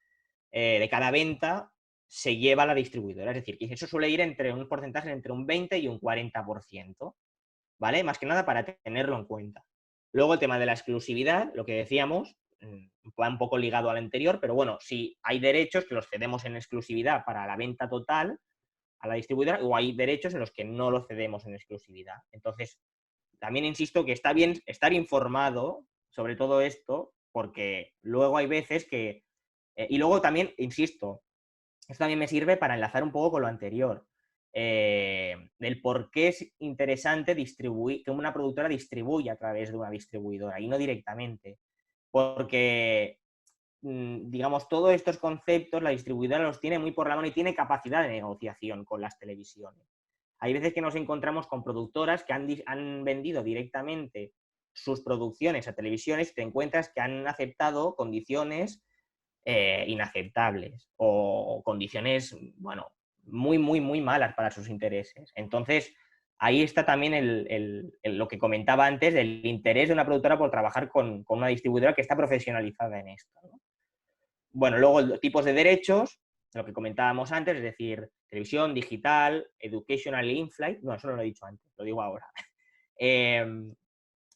de cada venta se lleva la distribuidora. Es decir, que eso suele ir entre un porcentaje entre un 20 y un 40%, ¿vale? Más que nada para tenerlo en cuenta. Luego el tema de la exclusividad, lo que decíamos, va un poco ligado al anterior, pero bueno, si hay derechos que los cedemos en exclusividad para la venta total a la distribuidora, o hay derechos en los que no los cedemos en exclusividad. Entonces, también insisto que está bien estar informado sobre todo esto, porque luego hay veces que... y luego también, insisto, esto también me sirve para enlazar un poco con lo anterior, del por qué es interesante distribuir, que una productora distribuya a través de una distribuidora y no directamente. Porque, digamos, todos estos conceptos la distribuidora los tiene muy por la mano y tiene capacidad de negociación con las televisiones. Hay veces que nos encontramos con productoras que han vendido directamente sus producciones a televisiones y te encuentras que han aceptado condiciones inaceptables o condiciones, bueno, muy, muy, muy malas para sus intereses. Entonces, ahí está también lo que comentaba antes del interés de una productora por trabajar con una distribuidora que está profesionalizada en esto, ¿no? Bueno, luego tipos de derechos, lo que comentábamos antes, es decir, televisión, digital, educational y in-flight. No, eso no lo he dicho antes, lo digo ahora.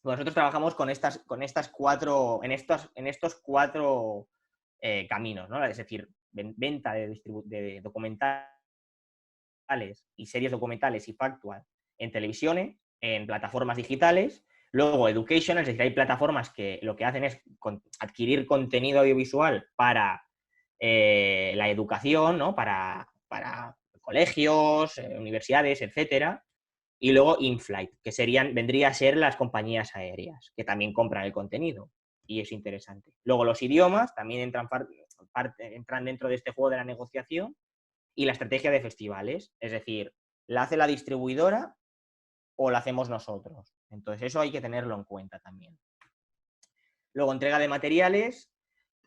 Nosotros trabajamos con estas cuatro, en estos cuatro caminos, ¿no? Es decir, venta de documentales y series documentales y factual en televisiones, en plataformas digitales, Luego, education, es decir, hay plataformas que lo que hacen es adquirir contenido audiovisual para la educación, ¿no? Para colegios, universidades, etcétera. Y luego in-flight, que vendría a ser las compañías aéreas, que también compran el contenido. Y es interesante. Luego los idiomas también entran dentro de este juego de la negociación. Y la estrategia de festivales, es decir, ¿la hace la distribuidora o la hacemos nosotros? Entonces eso hay que tenerlo en cuenta también. Luego, entrega de materiales.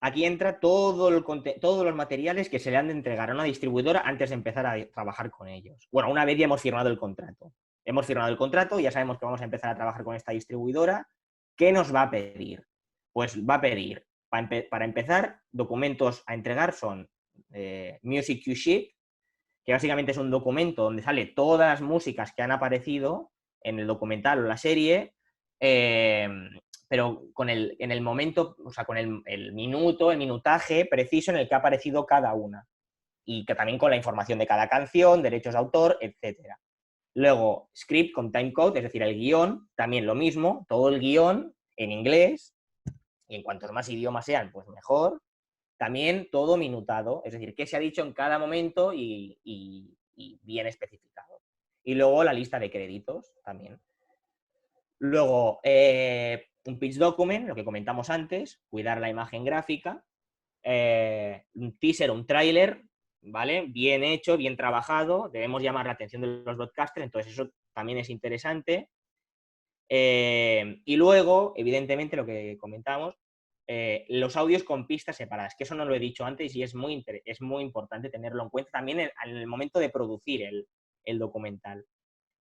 Aquí entra todos los materiales que se le han de entregar a una distribuidora antes de empezar a trabajar con ellos. Bueno, una vez ya hemos firmado el contrato. Hemos firmado el contrato, ya sabemos que vamos a empezar a trabajar con esta distribuidora. ¿Qué nos va a pedir? Pues va a pedir, para empezar, documentos a entregar son Music Cue Sheet, que básicamente es un documento donde sale todas las músicas que han aparecido en el documental o la serie, pero en el momento, o sea, con el minuto, el minutaje preciso en el que ha aparecido cada una. Y que también con la información de cada canción, derechos de autor, etc. Luego, script con timecode, es decir, el guión, también lo mismo, todo el guión en inglés, y en cuantos más idiomas sean, pues mejor. También todo minutado, es decir, qué se ha dicho en cada momento y bien especificado. Y luego la lista de créditos también. Luego, un pitch document, lo que comentamos antes, cuidar la imagen gráfica, un teaser, un tráiler, ¿vale? Bien hecho, bien trabajado, debemos llamar la atención de los broadcasters, entonces eso también es interesante. Y luego, evidentemente, lo que comentamos, los audios con pistas separadas, que eso no lo he dicho antes y es muy importante tenerlo en cuenta también en el momento de producir el documental.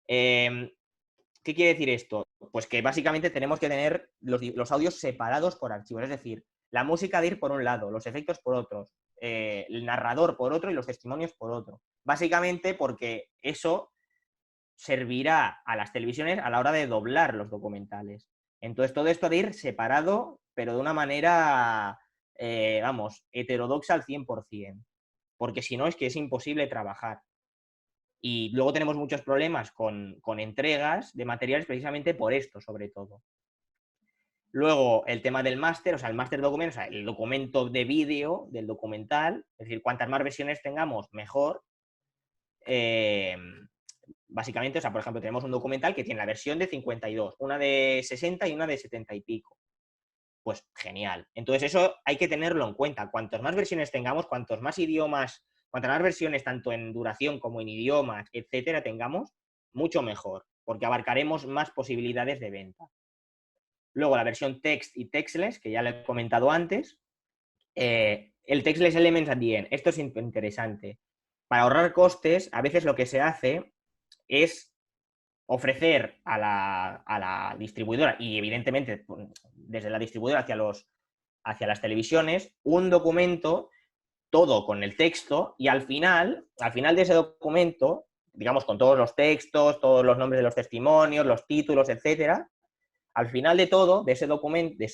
¿Qué quiere decir esto? Pues que básicamente tenemos que tener los audios separados por archivos, es decir, la música de ir por un lado, los efectos por otros, el narrador por otro y los testimonios por otro. Básicamente porque eso servirá a las televisiones a la hora de doblar los documentales. Entonces, todo esto ha de ir separado, pero de una manera, vamos, heterodoxa al 100%, porque si no es que es imposible trabajar. Y luego tenemos muchos problemas con entregas de materiales precisamente por esto, sobre todo. Luego, el tema del máster, o sea, el máster documento, o sea, el documento de vídeo del documental, es decir, cuantas más versiones tengamos, mejor. Básicamente, o sea, por ejemplo, tenemos un documental que tiene la versión de 52, una de 60 y una de 70 y pico. Pues genial. Entonces eso hay que tenerlo en cuenta. Cuantas más versiones tengamos, cuantos más idiomas, cuantas más versiones, tanto en duración como en idiomas, etcétera, tengamos, mucho mejor, porque abarcaremos más posibilidades de venta. Luego la versión text y textless, que ya lo he comentado antes. El textless elements at the end. Esto es interesante. Para ahorrar costes, a veces lo que se hace es ofrecer a la distribuidora y evidentemente desde la distribuidora hacia las televisiones un documento todo con el texto y al final de ese documento, digamos con todos los textos, todos los nombres de los testimonios, los títulos, etcétera, al final de todo, de ese documento, de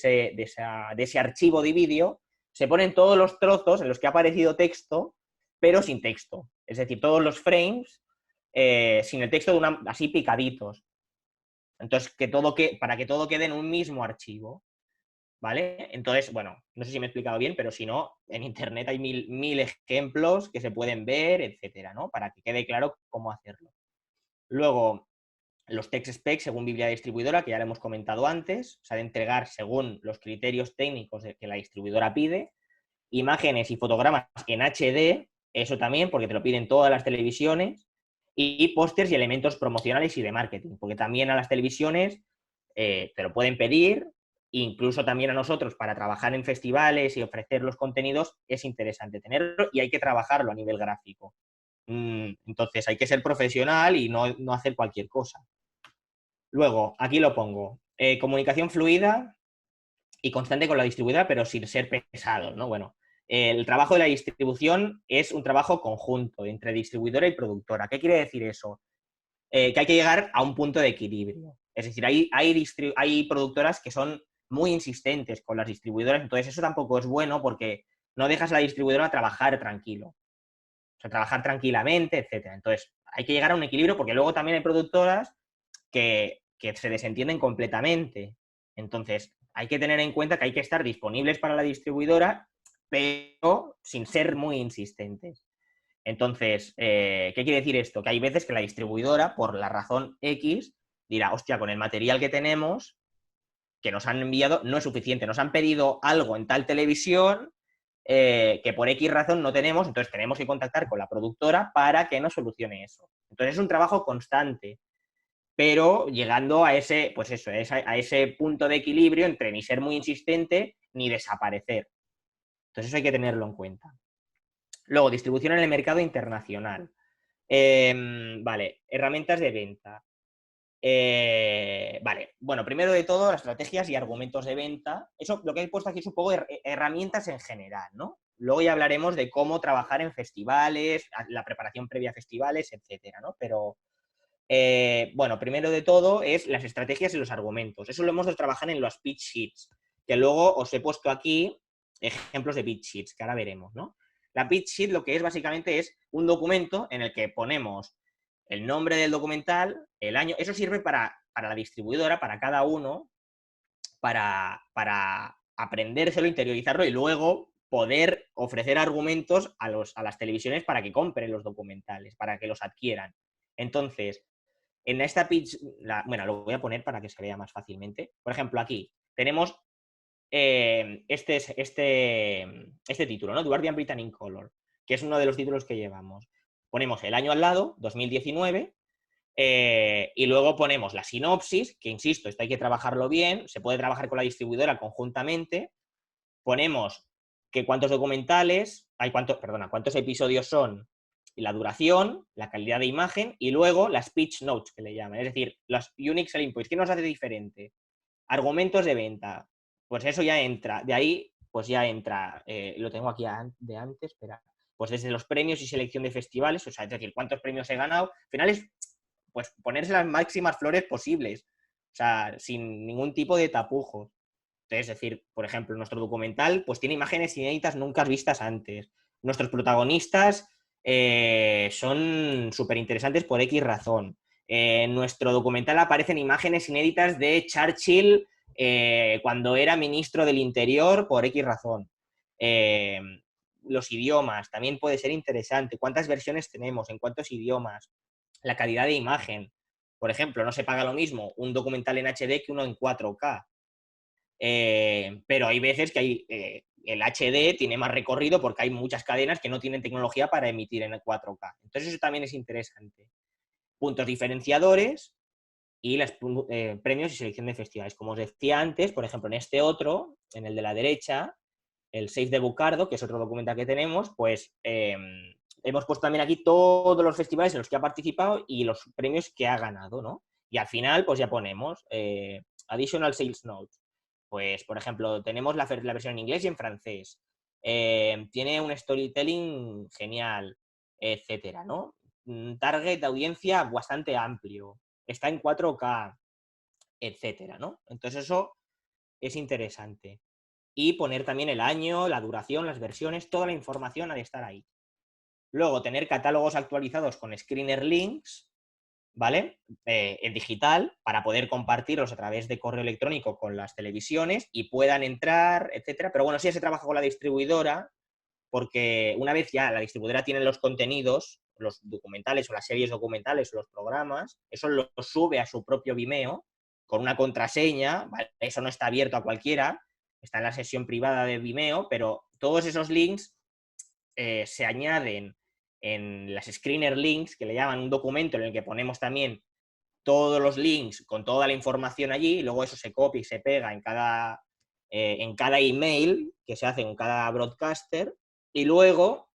ese archivo de vídeo, se ponen todos los trozos en los que ha aparecido texto, pero sin texto. Es decir, todos los frames sin el texto así picaditos. Entonces, para que todo quede en un mismo archivo. ¿Vale? Entonces, bueno, no sé si me he explicado bien, pero si no, en internet hay mil ejemplos que se pueden ver, etcétera, ¿no? Para que quede claro cómo hacerlo. Luego, los text specs según Biblia distribuidora, que ya lo hemos comentado antes, se ha de entregar según los criterios técnicos que la distribuidora pide. Imágenes y fotogramas en HD, eso también, porque te lo piden todas las televisiones. Y pósters y elementos promocionales y de marketing, porque también a las televisiones te lo pueden pedir, incluso también a nosotros para trabajar en festivales y ofrecer los contenidos es interesante tenerlo y hay que trabajarlo a nivel gráfico. Entonces hay que ser profesional y no hacer cualquier cosa. Luego, aquí lo pongo, comunicación fluida y constante con la distribuidora, pero sin ser pesado, ¿no? Bueno, el trabajo de la distribución es un trabajo conjunto entre distribuidora y productora. ¿Qué quiere decir eso? Que hay que llegar a un punto de equilibrio. Es decir, hay productoras que son muy insistentes con las distribuidoras, entonces eso tampoco es bueno porque no dejas a la distribuidora trabajar tranquilo. O sea, trabajar tranquilamente, etcétera. Entonces, hay que llegar a un equilibrio porque luego también hay productoras que que se desentienden completamente. Entonces, hay que tener en cuenta que hay que estar disponibles para la distribuidora, pero sin ser muy insistentes. Entonces, ¿qué quiere decir esto? Que hay veces que la distribuidora, por la razón X, dirá, hostia, con el material que tenemos, que nos han enviado, no es suficiente. Nos han pedido algo en tal televisión que por X razón no tenemos, entonces tenemos que contactar con la productora para que nos solucione eso. Entonces es un trabajo constante, pero llegando a ese, pues eso, a ese punto de equilibrio entre ni ser muy insistente ni desaparecer. Entonces eso hay que tenerlo en cuenta. Luego, distribución en el mercado internacional. Vale, herramientas de venta. Vale, bueno, primero de todo, las estrategias y argumentos de venta. Eso, lo que he puesto aquí es un poco herramientas en general, ¿no? Luego ya hablaremos de cómo trabajar en festivales, la preparación previa a festivales, etcétera, ¿no? Pero, bueno, primero de todo es las estrategias y los argumentos. Eso lo hemos de trabajar en los pitch sheets, que luego os he puesto aquí ejemplos de pitch sheets, que ahora veremos, ¿no? La pitch sheet lo que es básicamente es un documento en el que ponemos el nombre del documental, el año. Eso sirve para la distribuidora, para cada uno, para aprendérselo, interiorizarlo y luego poder ofrecer argumentos a las televisiones para que compren los documentales, para que los adquieran. Entonces, en esta pitch, bueno, lo voy a poner para que se vea más fácilmente. Por ejemplo, aquí tenemos este título, ¿no? Guardian Britain in Color, que es uno de los títulos que llevamos. Ponemos el año al lado, 2019, y luego ponemos la sinopsis, que insisto, esto hay que trabajarlo bien, se puede trabajar con la distribuidora conjuntamente. Ponemos que cuántos documentales, cuántos episodios son, y la duración, la calidad de imagen, y luego las pitch notes, que le llaman, es decir, los unique selling points. ¿Qué nos hace diferente? Argumentos de venta. Pues eso ya entra, de ahí, pues ya entra, lo tengo aquí de antes, espera. Pues desde los premios y selección de festivales, o sea, es decir, cuántos premios he ganado. Al final es, pues, ponerse las máximas flores posibles, o sea, sin ningún tipo de tapujos. Es decir, por ejemplo, nuestro documental pues tiene imágenes inéditas nunca vistas antes. Nuestros protagonistas son súper interesantes por X razón. En nuestro documental aparecen imágenes inéditas de Churchill cuando era ministro del Interior por X razón. Los idiomas también puede ser interesante. ¿Cuántas versiones tenemos? ¿En cuántos idiomas? La calidad de imagen. Por ejemplo, no se paga lo mismo un documental en HD que uno en 4K. Pero hay veces que el HD tiene más recorrido porque hay muchas cadenas que no tienen tecnología para emitir en el 4K. Entonces eso también es interesante. Puntos diferenciadores y los premios y selección de festivales. Como os decía antes, por ejemplo, en este otro, en el de la derecha, el Save de Bucardo, que es otro documental que tenemos, pues hemos puesto también aquí todos los festivales en los que ha participado y los premios que ha ganado, ¿no? Y al final, pues ya ponemos Additional Sales Notes. Pues, por ejemplo, tenemos la versión en inglés y en francés. Tiene un storytelling genial, etcétera, ¿no? Target de audiencia bastante amplio. Está en 4K, etcétera, ¿no? Entonces eso es interesante. Y poner también el año, la duración, las versiones, toda la información ha de estar ahí. Luego, tener catálogos actualizados con screener links, ¿vale? En digital, para poder compartirlos a través de correo electrónico con las televisiones y puedan entrar, etcétera. Pero bueno, sí se trabaja con la distribuidora, porque una vez ya la distribuidora tiene los contenidos, los documentales o las series documentales o los programas, eso lo sube a su propio Vimeo con una contraseña, ¿vale? Eso no está abierto a cualquiera, está en la sesión privada de Vimeo, pero todos esos links se añaden en las screener links, que le llaman un documento en el que ponemos también todos los links con toda la información allí, y luego eso se copia y se pega en cada email que se hace en cada broadcaster, y luego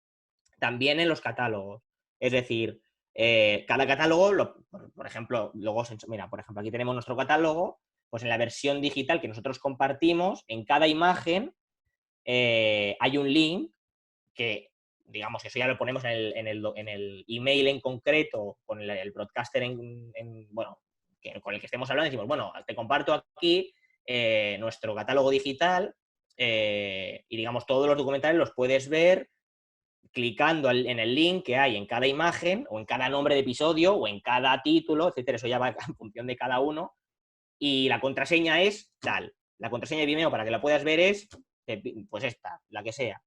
también en los catálogos. Es decir, cada catálogo, por ejemplo, luego, mira, por ejemplo, aquí tenemos nuestro catálogo, pues en la versión digital que nosotros compartimos, en cada imagen hay un link que, digamos, eso ya lo ponemos en el email en concreto, con el broadcaster bueno, con el que estemos hablando, decimos, bueno, te comparto aquí nuestro catálogo digital y, digamos, todos los documentales los puedes ver clicando en el link que hay en cada imagen o en cada nombre de episodio o en cada título, etcétera. Eso ya va en función de cada uno, y la contraseña es tal. La contraseña de Vimeo para que la puedas ver es, pues esta, la que sea.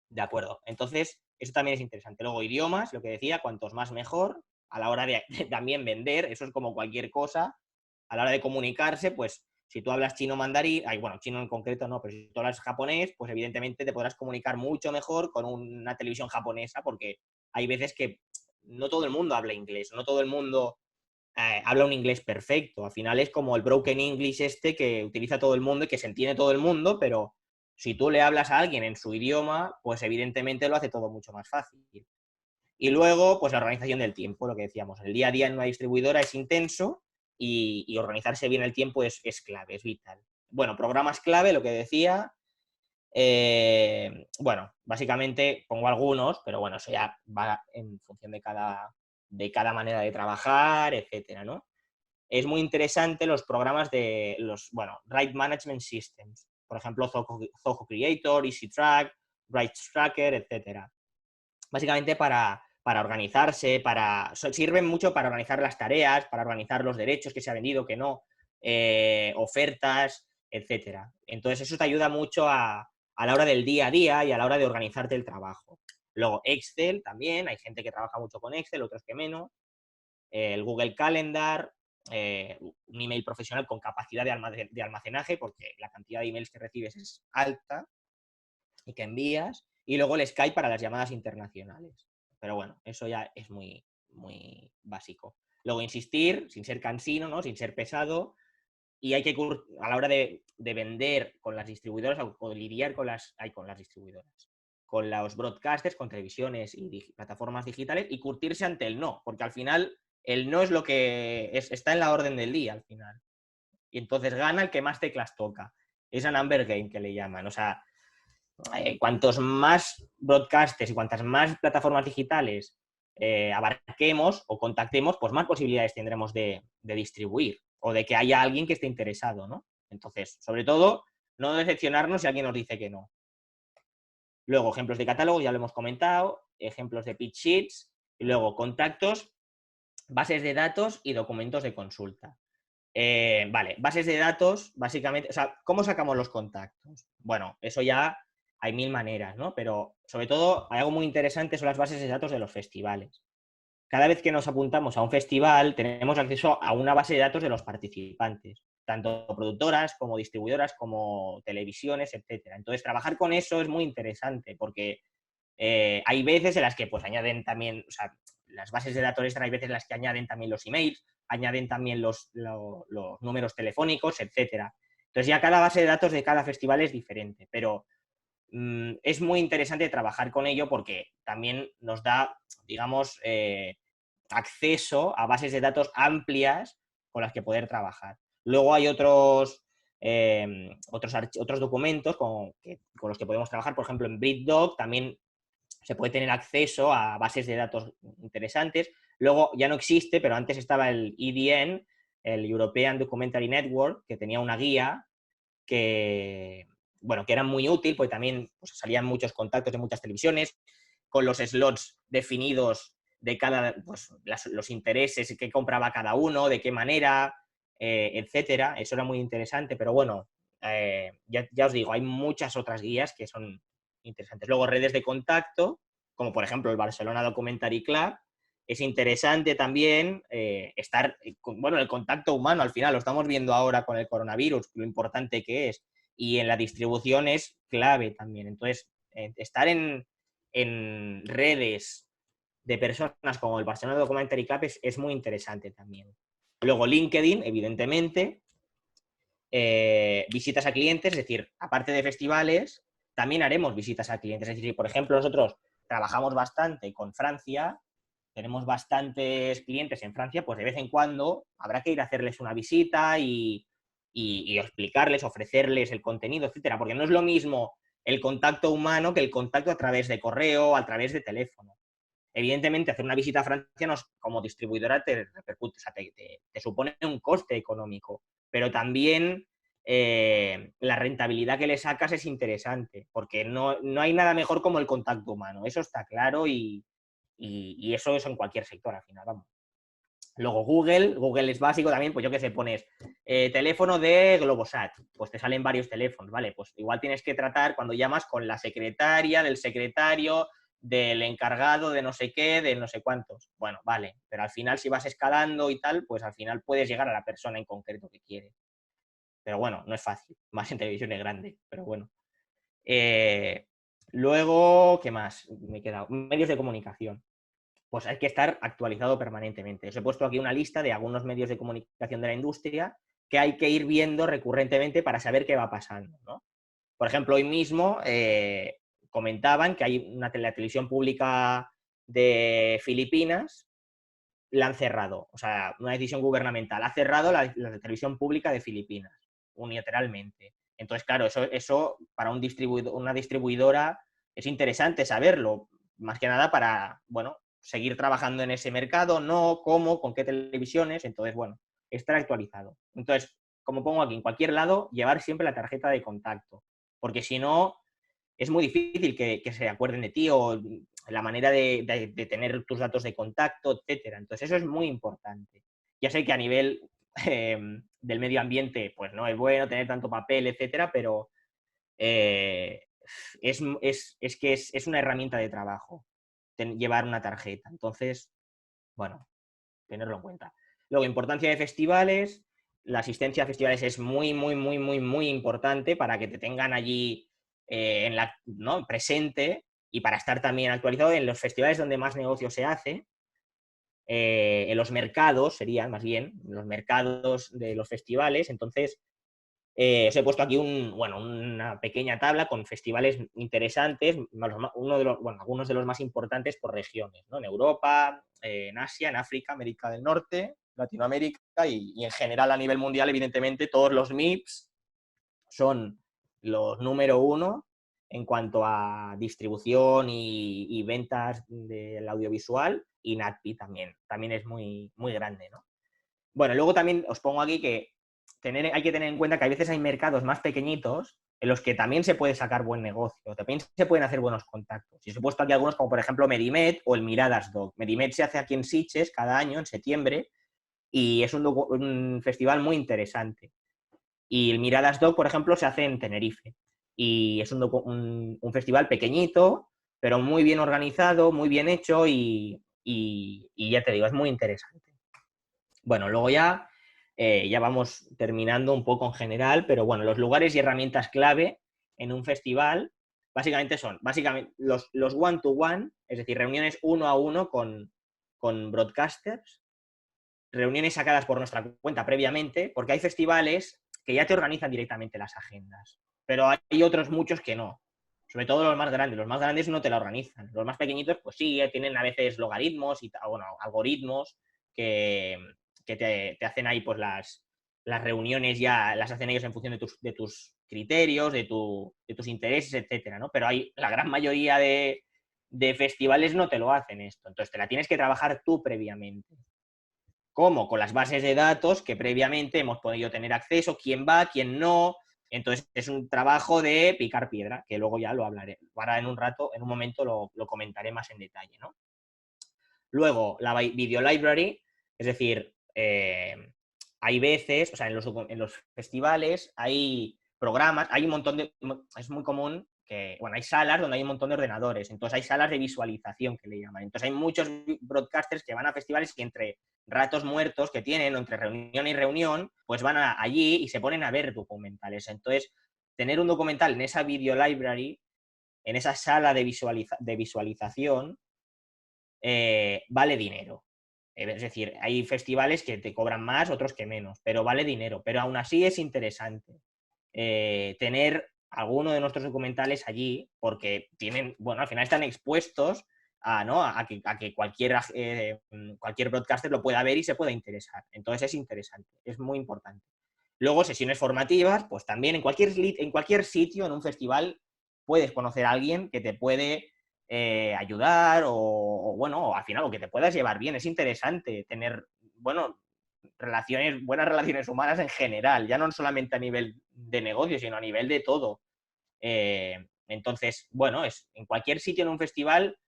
De acuerdo. Entonces, eso también es interesante. Luego, idiomas, lo que decía, cuantos más mejor, a la hora de también vender, eso es como cualquier cosa, a la hora de comunicarse, pues si tú hablas chino mandarín, bueno, chino en concreto no, pero si tú hablas japonés, pues evidentemente te podrás comunicar mucho mejor con una televisión japonesa, porque hay veces que no todo el mundo habla inglés, no todo el mundo habla un inglés perfecto. Al final es como el broken English este que utiliza todo el mundo y que se entiende todo el mundo, pero si tú le hablas a alguien en su idioma, pues evidentemente lo hace todo mucho más fácil. Y luego, pues la organización del tiempo, lo que decíamos. El día a día en una distribuidora es intenso y organizarse bien el tiempo es clave, es vital. Bueno, programas clave, lo que decía. Bueno, básicamente pongo algunos, pero bueno, eso ya va en función de cada manera de trabajar, etcétera, ¿no? Es muy interesante los programas de los, bueno, Right Management Systems. Por ejemplo, Zoho Creator, EasyTrack, Right Tracker, etcétera. Básicamente para organizarse, sirven mucho para organizar las tareas, para organizar los derechos que se ha vendido, que no, ofertas, etcétera. Entonces eso te ayuda mucho a la hora del día a día y a la hora de organizarte el trabajo. Luego Excel también, hay gente que trabaja mucho con Excel, otros que menos. El Google Calendar, un email profesional con capacidad de almacenaje, porque la cantidad de emails que recibes es alta y que envías, y luego el Skype para las llamadas internacionales. Pero bueno, eso ya es muy, muy básico. Luego insistir, sin ser cansino, ¿no? Sin ser pesado, y hay que, a la hora de vender con las distribuidoras o lidiar con las distribuidoras, con los broadcasters, con televisiones y plataformas digitales, y curtirse ante el no, porque al final el no es lo que está en la orden del día al final. Y entonces gana el que más teclas toca. Es a number game que le llaman. O sea, cuantos más broadcasters y cuantas más plataformas digitales abarquemos o contactemos, pues más posibilidades tendremos de distribuir o de que haya alguien que esté interesado, ¿no? Entonces, sobre todo, no decepcionarnos si alguien nos dice que no. Luego, ejemplos de catálogo, ya lo hemos comentado, ejemplos de pitch sheets, y luego contactos, bases de datos y documentos de consulta. Vale, bases de datos, básicamente, o sea, ¿cómo sacamos los contactos? Bueno, eso ya hay mil maneras, ¿no? Pero sobre todo hay algo muy interesante, son las bases de datos de los festivales. Cada vez que nos apuntamos a un festival, tenemos acceso a una base de datos de los participantes, tanto productoras como distribuidoras, como televisiones, etcétera. Entonces, trabajar con eso es muy interesante porque hay veces en las que pues añaden también, o sea, las bases de datos extra hay veces en las que añaden también los emails, añaden también los números telefónicos, etcétera. Entonces ya cada base de datos de cada festival es diferente, pero es muy interesante trabajar con ello porque también nos da, digamos, acceso a bases de datos amplias con las que poder trabajar. Luego hay otros documentos con los que podemos trabajar, por ejemplo, en BritDoc también se puede tener acceso a bases de datos interesantes. Luego ya no existe, pero antes estaba el EDN, el European Documentary Network, que tenía una guía que, bueno, que era muy útil, porque también pues, salían muchos contactos de muchas televisiones, con los slots definidos de cada, pues, los intereses que compraba cada uno, de qué manera, etcétera. Eso era muy interesante, pero bueno, ya os digo, hay muchas otras guías que son interesantes. Luego, redes de contacto, como por ejemplo el Barcelona Documentary Club. Es interesante también estar, bueno, el contacto humano al final, lo estamos viendo ahora con el coronavirus, lo importante que es, y en la distribución es clave también. Entonces, estar en redes de personas como el Barcelona Documentary Club es muy interesante también. Luego, LinkedIn, evidentemente, visitas a clientes, es decir, aparte de festivales, también haremos visitas a clientes. Es decir, por ejemplo, nosotros trabajamos bastante con Francia, tenemos bastantes clientes en Francia, pues de vez en cuando habrá que ir a hacerles una visita y explicarles, ofrecerles el contenido, etcétera, porque no es lo mismo el contacto humano que el contacto a través de correo, a través de teléfono. Evidentemente, hacer una visita a Francia como distribuidora te repercute, o sea, te supone un coste económico, pero también la rentabilidad que le sacas es interesante, porque no hay nada mejor como el contacto humano, eso está claro y eso es en cualquier sector al final, vamos. Luego Google es básico también, pues yo qué sé, pones teléfono de Globosat, pues te salen varios teléfonos, ¿vale? Pues igual tienes que tratar cuando llamas con la secretaria, del secretario, del encargado de no sé qué, de no sé cuántos. Bueno, vale, pero al final si vas escalando y tal, pues al final puedes llegar a la persona en concreto que quieres. Pero bueno, no es fácil, más en televisiones grandes, pero bueno. Luego, ¿qué más? Me he quedado. Medios de comunicación. Pues hay que estar actualizado permanentemente. Os he puesto aquí una lista de algunos medios de comunicación de la industria que hay que ir viendo recurrentemente para saber qué va pasando, ¿no? Por ejemplo, hoy mismo comentaban que hay la televisión pública de Filipinas, la han cerrado, o sea, una decisión gubernamental, ha cerrado la televisión pública de Filipinas, unilateralmente. Entonces, claro, eso para una distribuidora es interesante saberlo, más que nada para, bueno, seguir trabajando en ese mercado, no, cómo, con qué televisiones, entonces, bueno, estar actualizado. Entonces, como pongo aquí, en cualquier lado, llevar siempre la tarjeta de contacto, porque si no, es muy difícil que se acuerden de ti o la manera de tener tus datos de contacto, etcétera. Entonces, eso es muy importante. Ya sé que a nivel del medio ambiente, pues no es bueno tener tanto papel, etcétera, pero es que es una herramienta de trabajo llevar una tarjeta. Entonces, bueno, tenerlo en cuenta. Luego, importancia de festivales. La asistencia a festivales es muy, muy, muy, muy, muy importante para que te tengan allí ¿no? presente y para estar también actualizado en los festivales donde más negocio se hace. En los mercados, serían más bien, los mercados de los festivales. Entonces, os he puesto aquí una pequeña tabla con festivales interesantes, algunos de los más importantes por regiones, ¿no? En Europa, en Asia, en África, América del Norte, Latinoamérica y en general a nivel mundial, evidentemente, todos los MIPS son los número uno en cuanto a distribución y ventas del audiovisual, y NATPI también es muy, muy grande, ¿no? Bueno, luego también os pongo aquí que hay que tener en cuenta que a veces hay mercados más pequeñitos en los que también se puede sacar buen negocio, también se pueden hacer buenos contactos. Y os he puesto aquí algunos, como por ejemplo Medimed o el Miradas Dog. Medimed se hace aquí en Sitges cada año, en septiembre, y es un festival muy interesante. Y el Miradas Dog, por ejemplo, se hace en Tenerife. Y es un festival pequeñito, pero muy bien organizado, muy bien hecho y ya te digo, es muy interesante. Bueno, luego ya vamos terminando un poco en general, pero bueno, los lugares y herramientas clave en un festival básicamente son los one-to-one, es decir, reuniones uno a uno con broadcasters, reuniones sacadas por nuestra cuenta previamente, porque hay festivales que ya te organizan directamente las agendas, pero hay otros muchos que no. Sobre todo los más grandes. Los más grandes no te la organizan. Los más pequeñitos, pues sí, tienen a veces logaritmos y algoritmos que, te hacen ahí pues las reuniones ya las hacen ellos en función de tus criterios, de tus intereses, etcétera, ¿no? Pero la gran mayoría de festivales no te lo hacen esto. Entonces te la tienes que trabajar tú previamente. ¿Cómo? Con las bases de datos que previamente hemos podido tener acceso, quién va, quién no. Entonces es un trabajo de picar piedra, que luego ya lo hablaré. Ahora en un rato, en un momento lo comentaré más en detalle, ¿no? Luego, la Video Library, es decir, hay veces, o sea, en los festivales hay programas, hay un montón de... Es muy común que, bueno, hay salas donde hay un montón de ordenadores, entonces hay salas de visualización que le llaman. Entonces hay muchos broadcasters que van a festivales y entre ratos muertos que tienen, o entre reunión y reunión, pues van allí y se ponen a ver documentales. Entonces, tener un documental en esa Video Library, en esa sala de visualización, vale dinero. Es decir, hay festivales que te cobran más, otros que menos, pero vale dinero. Pero aún así es interesante tener alguno de nuestros documentales allí, porque tienen, bueno, al final están expuestos a que cualquier broadcaster lo pueda ver y se pueda interesar. Entonces es interesante, es muy importante. Luego, sesiones formativas, pues también en cualquier sitio, en un festival, puedes conocer a alguien que te puede ayudar bueno, al final, o que te puedas llevar bien. Es interesante tener, bueno, buenas relaciones humanas en general, ya no solamente a nivel de negocio, sino a nivel de todo. Entonces, bueno, en cualquier sitio en un festival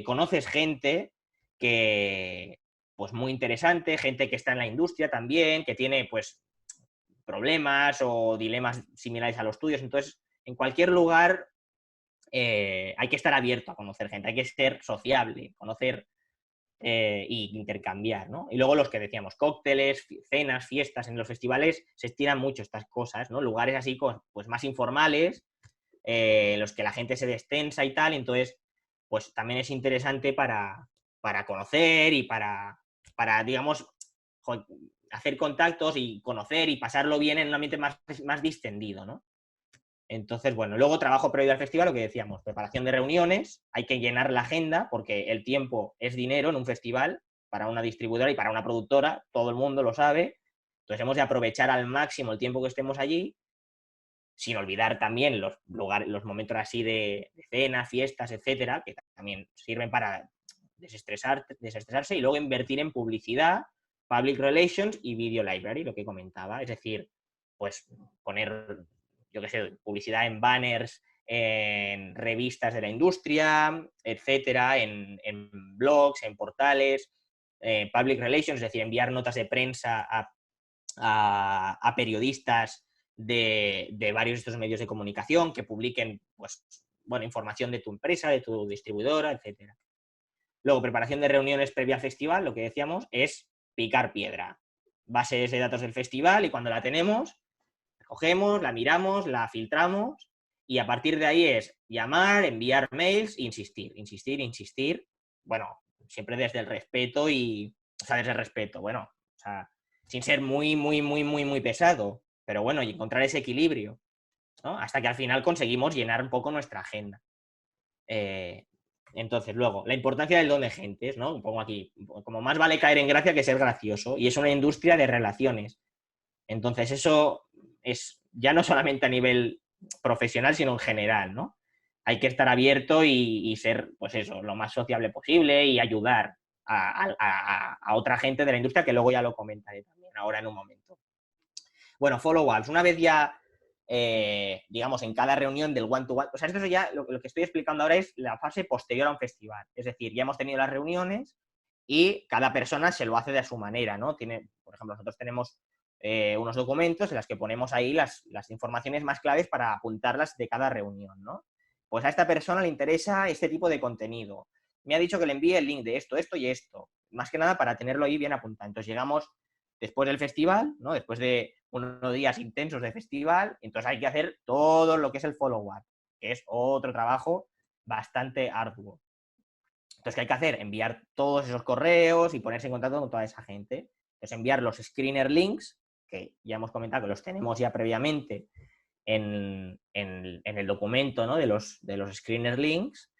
conoces gente que pues muy interesante, gente que está en la industria también, que tiene pues problemas o dilemas similares a los tuyos. Entonces, en cualquier lugar hay que estar abierto a conocer gente, hay que ser sociable, conocer y intercambiar, ¿no? Y luego los que decíamos, cócteles, cenas, fiestas, en los festivales se estiran mucho estas cosas, ¿no? Lugares así pues más informales, en los que la gente se destensa y tal, entonces pues también es interesante para conocer y para digamos, hacer contactos y conocer y pasarlo bien en un ambiente más distendido, ¿no? Entonces, bueno, luego trabajo previo al festival, lo que decíamos, preparación de reuniones, hay que llenar la agenda porque el tiempo es dinero en un festival para una distribuidora y para una productora, todo el mundo lo sabe, entonces hemos de aprovechar al máximo el tiempo que estemos allí, sin olvidar también los lugares, los momentos así de cena, fiestas, etcétera, que también sirven para desestresarse y luego invertir en publicidad, public relations y video library, lo que comentaba, es decir, pues poner, yo qué sé, publicidad en banners, en revistas de la industria, etcétera, en blogs, en portales, public relations, es decir, enviar notas de prensa a periodistas de varios de estos medios de comunicación que publiquen, pues, bueno, información de tu empresa, de tu distribuidora, etcétera. Luego, preparación de reuniones previa al festival, lo que decíamos es picar piedra. Bases de datos del festival y cuando la tenemos, la cogemos, la miramos, la filtramos y a partir de ahí es llamar, enviar mails, insistir. Bueno, siempre desde el respeto desde el respeto, bueno, o sea, sin ser muy pesado, pero bueno, y encontrar ese equilibrio, ¿no? Hasta que al final conseguimos llenar un poco nuestra agenda. Entonces, luego, la importancia del don de gentes, ¿no? Pongo aquí, como más vale caer en gracia que ser gracioso, y es una industria de relaciones. Entonces, eso es ya no solamente a nivel profesional, sino en general, ¿no? Hay que estar abierto y ser, pues eso, lo más sociable posible y ayudar a otra gente de la industria, que luego ya lo comentaré también ahora en un momento. Bueno, follow-ups. Una vez ya, digamos, en cada reunión del one-to-one, o sea, esto ya, lo que estoy explicando ahora es la fase posterior a un festival. Es decir, ya hemos tenido las reuniones y cada persona se lo hace de a su manera, ¿no? Por ejemplo, nosotros tenemos unos documentos en los que ponemos ahí las informaciones más claves para apuntarlas de cada reunión, ¿no? Pues a esta persona le interesa este tipo de contenido. Me ha dicho que le envíe el link de esto, esto y esto. Más que nada para tenerlo ahí bien apuntado. Entonces llegamos después del festival, ¿no? Después de unos días intensos de festival, entonces hay que hacer todo lo que es el follow-up, que es otro trabajo bastante arduo. Entonces, ¿qué hay que hacer? Enviar todos esos correos y ponerse en contacto con toda esa gente. Entonces, enviar los screener links, que ya hemos comentado que los tenemos ya previamente en el documento, ¿no? de los screener links,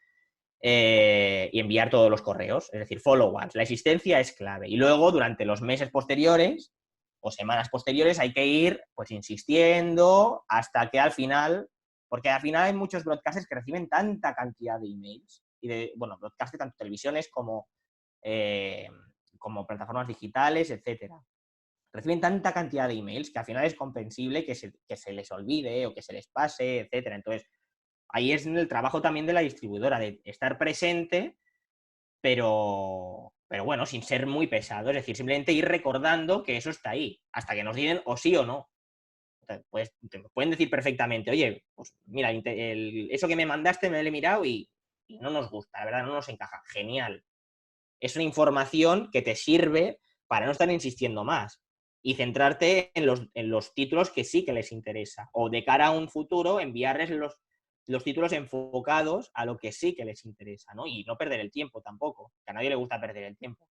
y enviar todos los correos, es decir, follow-ups. La existencia es clave. Y luego, durante los meses posteriores o semanas posteriores, hay que ir pues insistiendo hasta que al final, porque al final hay muchos broadcasters que reciben tanta cantidad de emails y de, bueno, broadcasters tanto televisiones como plataformas digitales, etcétera. Reciben tanta cantidad de emails que al final es comprensible que se les olvide o que se les pase, etcétera. Entonces, ahí es el trabajo también de la distribuidora, de estar presente, pero bueno, sin ser muy pesado. Es decir, simplemente ir recordando que eso está ahí, hasta que nos digan o sí o no. Pues te pueden decir perfectamente, oye, pues mira, eso que me mandaste me lo he mirado y no nos gusta, la verdad, no nos encaja. Genial. Es una información que te sirve para no estar insistiendo más y centrarte en los títulos que sí que les interesa. O de cara a un futuro, enviarles los títulos enfocados a lo que sí que les interesa, ¿no? Y no perder el tiempo tampoco, que a nadie le gusta perder el tiempo.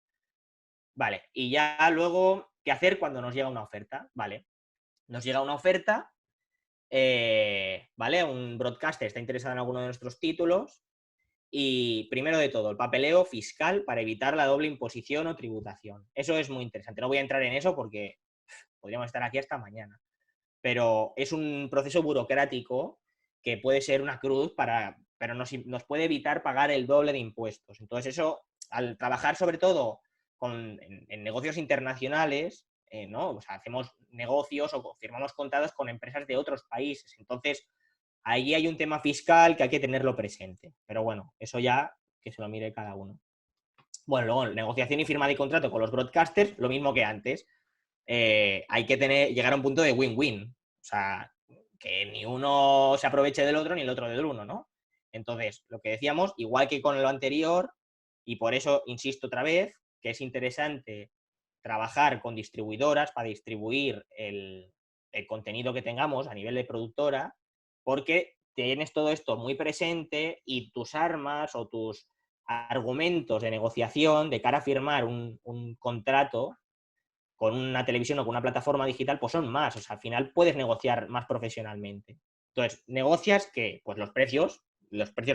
Vale, y ya luego, ¿qué hacer cuando nos llega una oferta? Vale, nos llega una oferta, ¿vale? Un broadcaster está interesado en alguno de nuestros títulos y, primero de todo, el papeleo fiscal para evitar la doble imposición o tributación. Eso es muy interesante. No voy a entrar en eso porque podríamos estar aquí hasta mañana. Pero es un proceso burocrático que puede ser una cruz pero nos puede evitar pagar el doble de impuestos. Entonces eso, al trabajar sobre todo en negocios internacionales, ¿no? O sea, hacemos negocios o firmamos contratos con empresas de otros países. Entonces, ahí hay un tema fiscal que hay que tenerlo presente. Pero bueno, eso ya que se lo mire cada uno. Bueno, luego negociación y firma de contrato con los broadcasters, lo mismo que antes. Hay que llegar a un punto de win-win. O sea, que ni uno se aproveche del otro ni el otro del uno, ¿no? Entonces, lo que decíamos, igual que con lo anterior, y por eso insisto otra vez, que es interesante trabajar con distribuidoras para distribuir el contenido que tengamos a nivel de productora, porque tienes todo esto muy presente y tus armas o tus argumentos de negociación de cara a firmar un contrato con una televisión o con una plataforma digital, pues son más. O sea, al final puedes negociar más profesionalmente. Entonces, negocias que pues los precios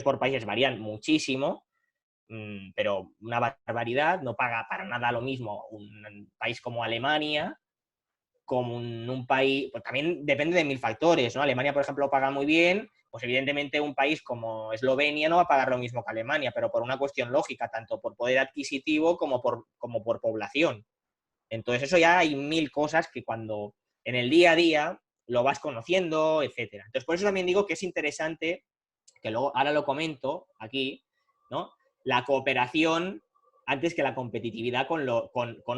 por países varían muchísimo, pero una barbaridad, no paga para nada lo mismo un país como Alemania, como un país, pues también depende de mil factores, ¿no? Alemania, por ejemplo, paga muy bien, pues evidentemente un país como Eslovenia no va a pagar lo mismo que Alemania, pero por una cuestión lógica, tanto por poder adquisitivo como por población. Entonces eso ya hay mil cosas que cuando en el día a día lo vas conociendo, etcétera. Entonces por eso también digo que es interesante, que luego ahora lo comento aquí, ¿no? La cooperación antes que la competitividad con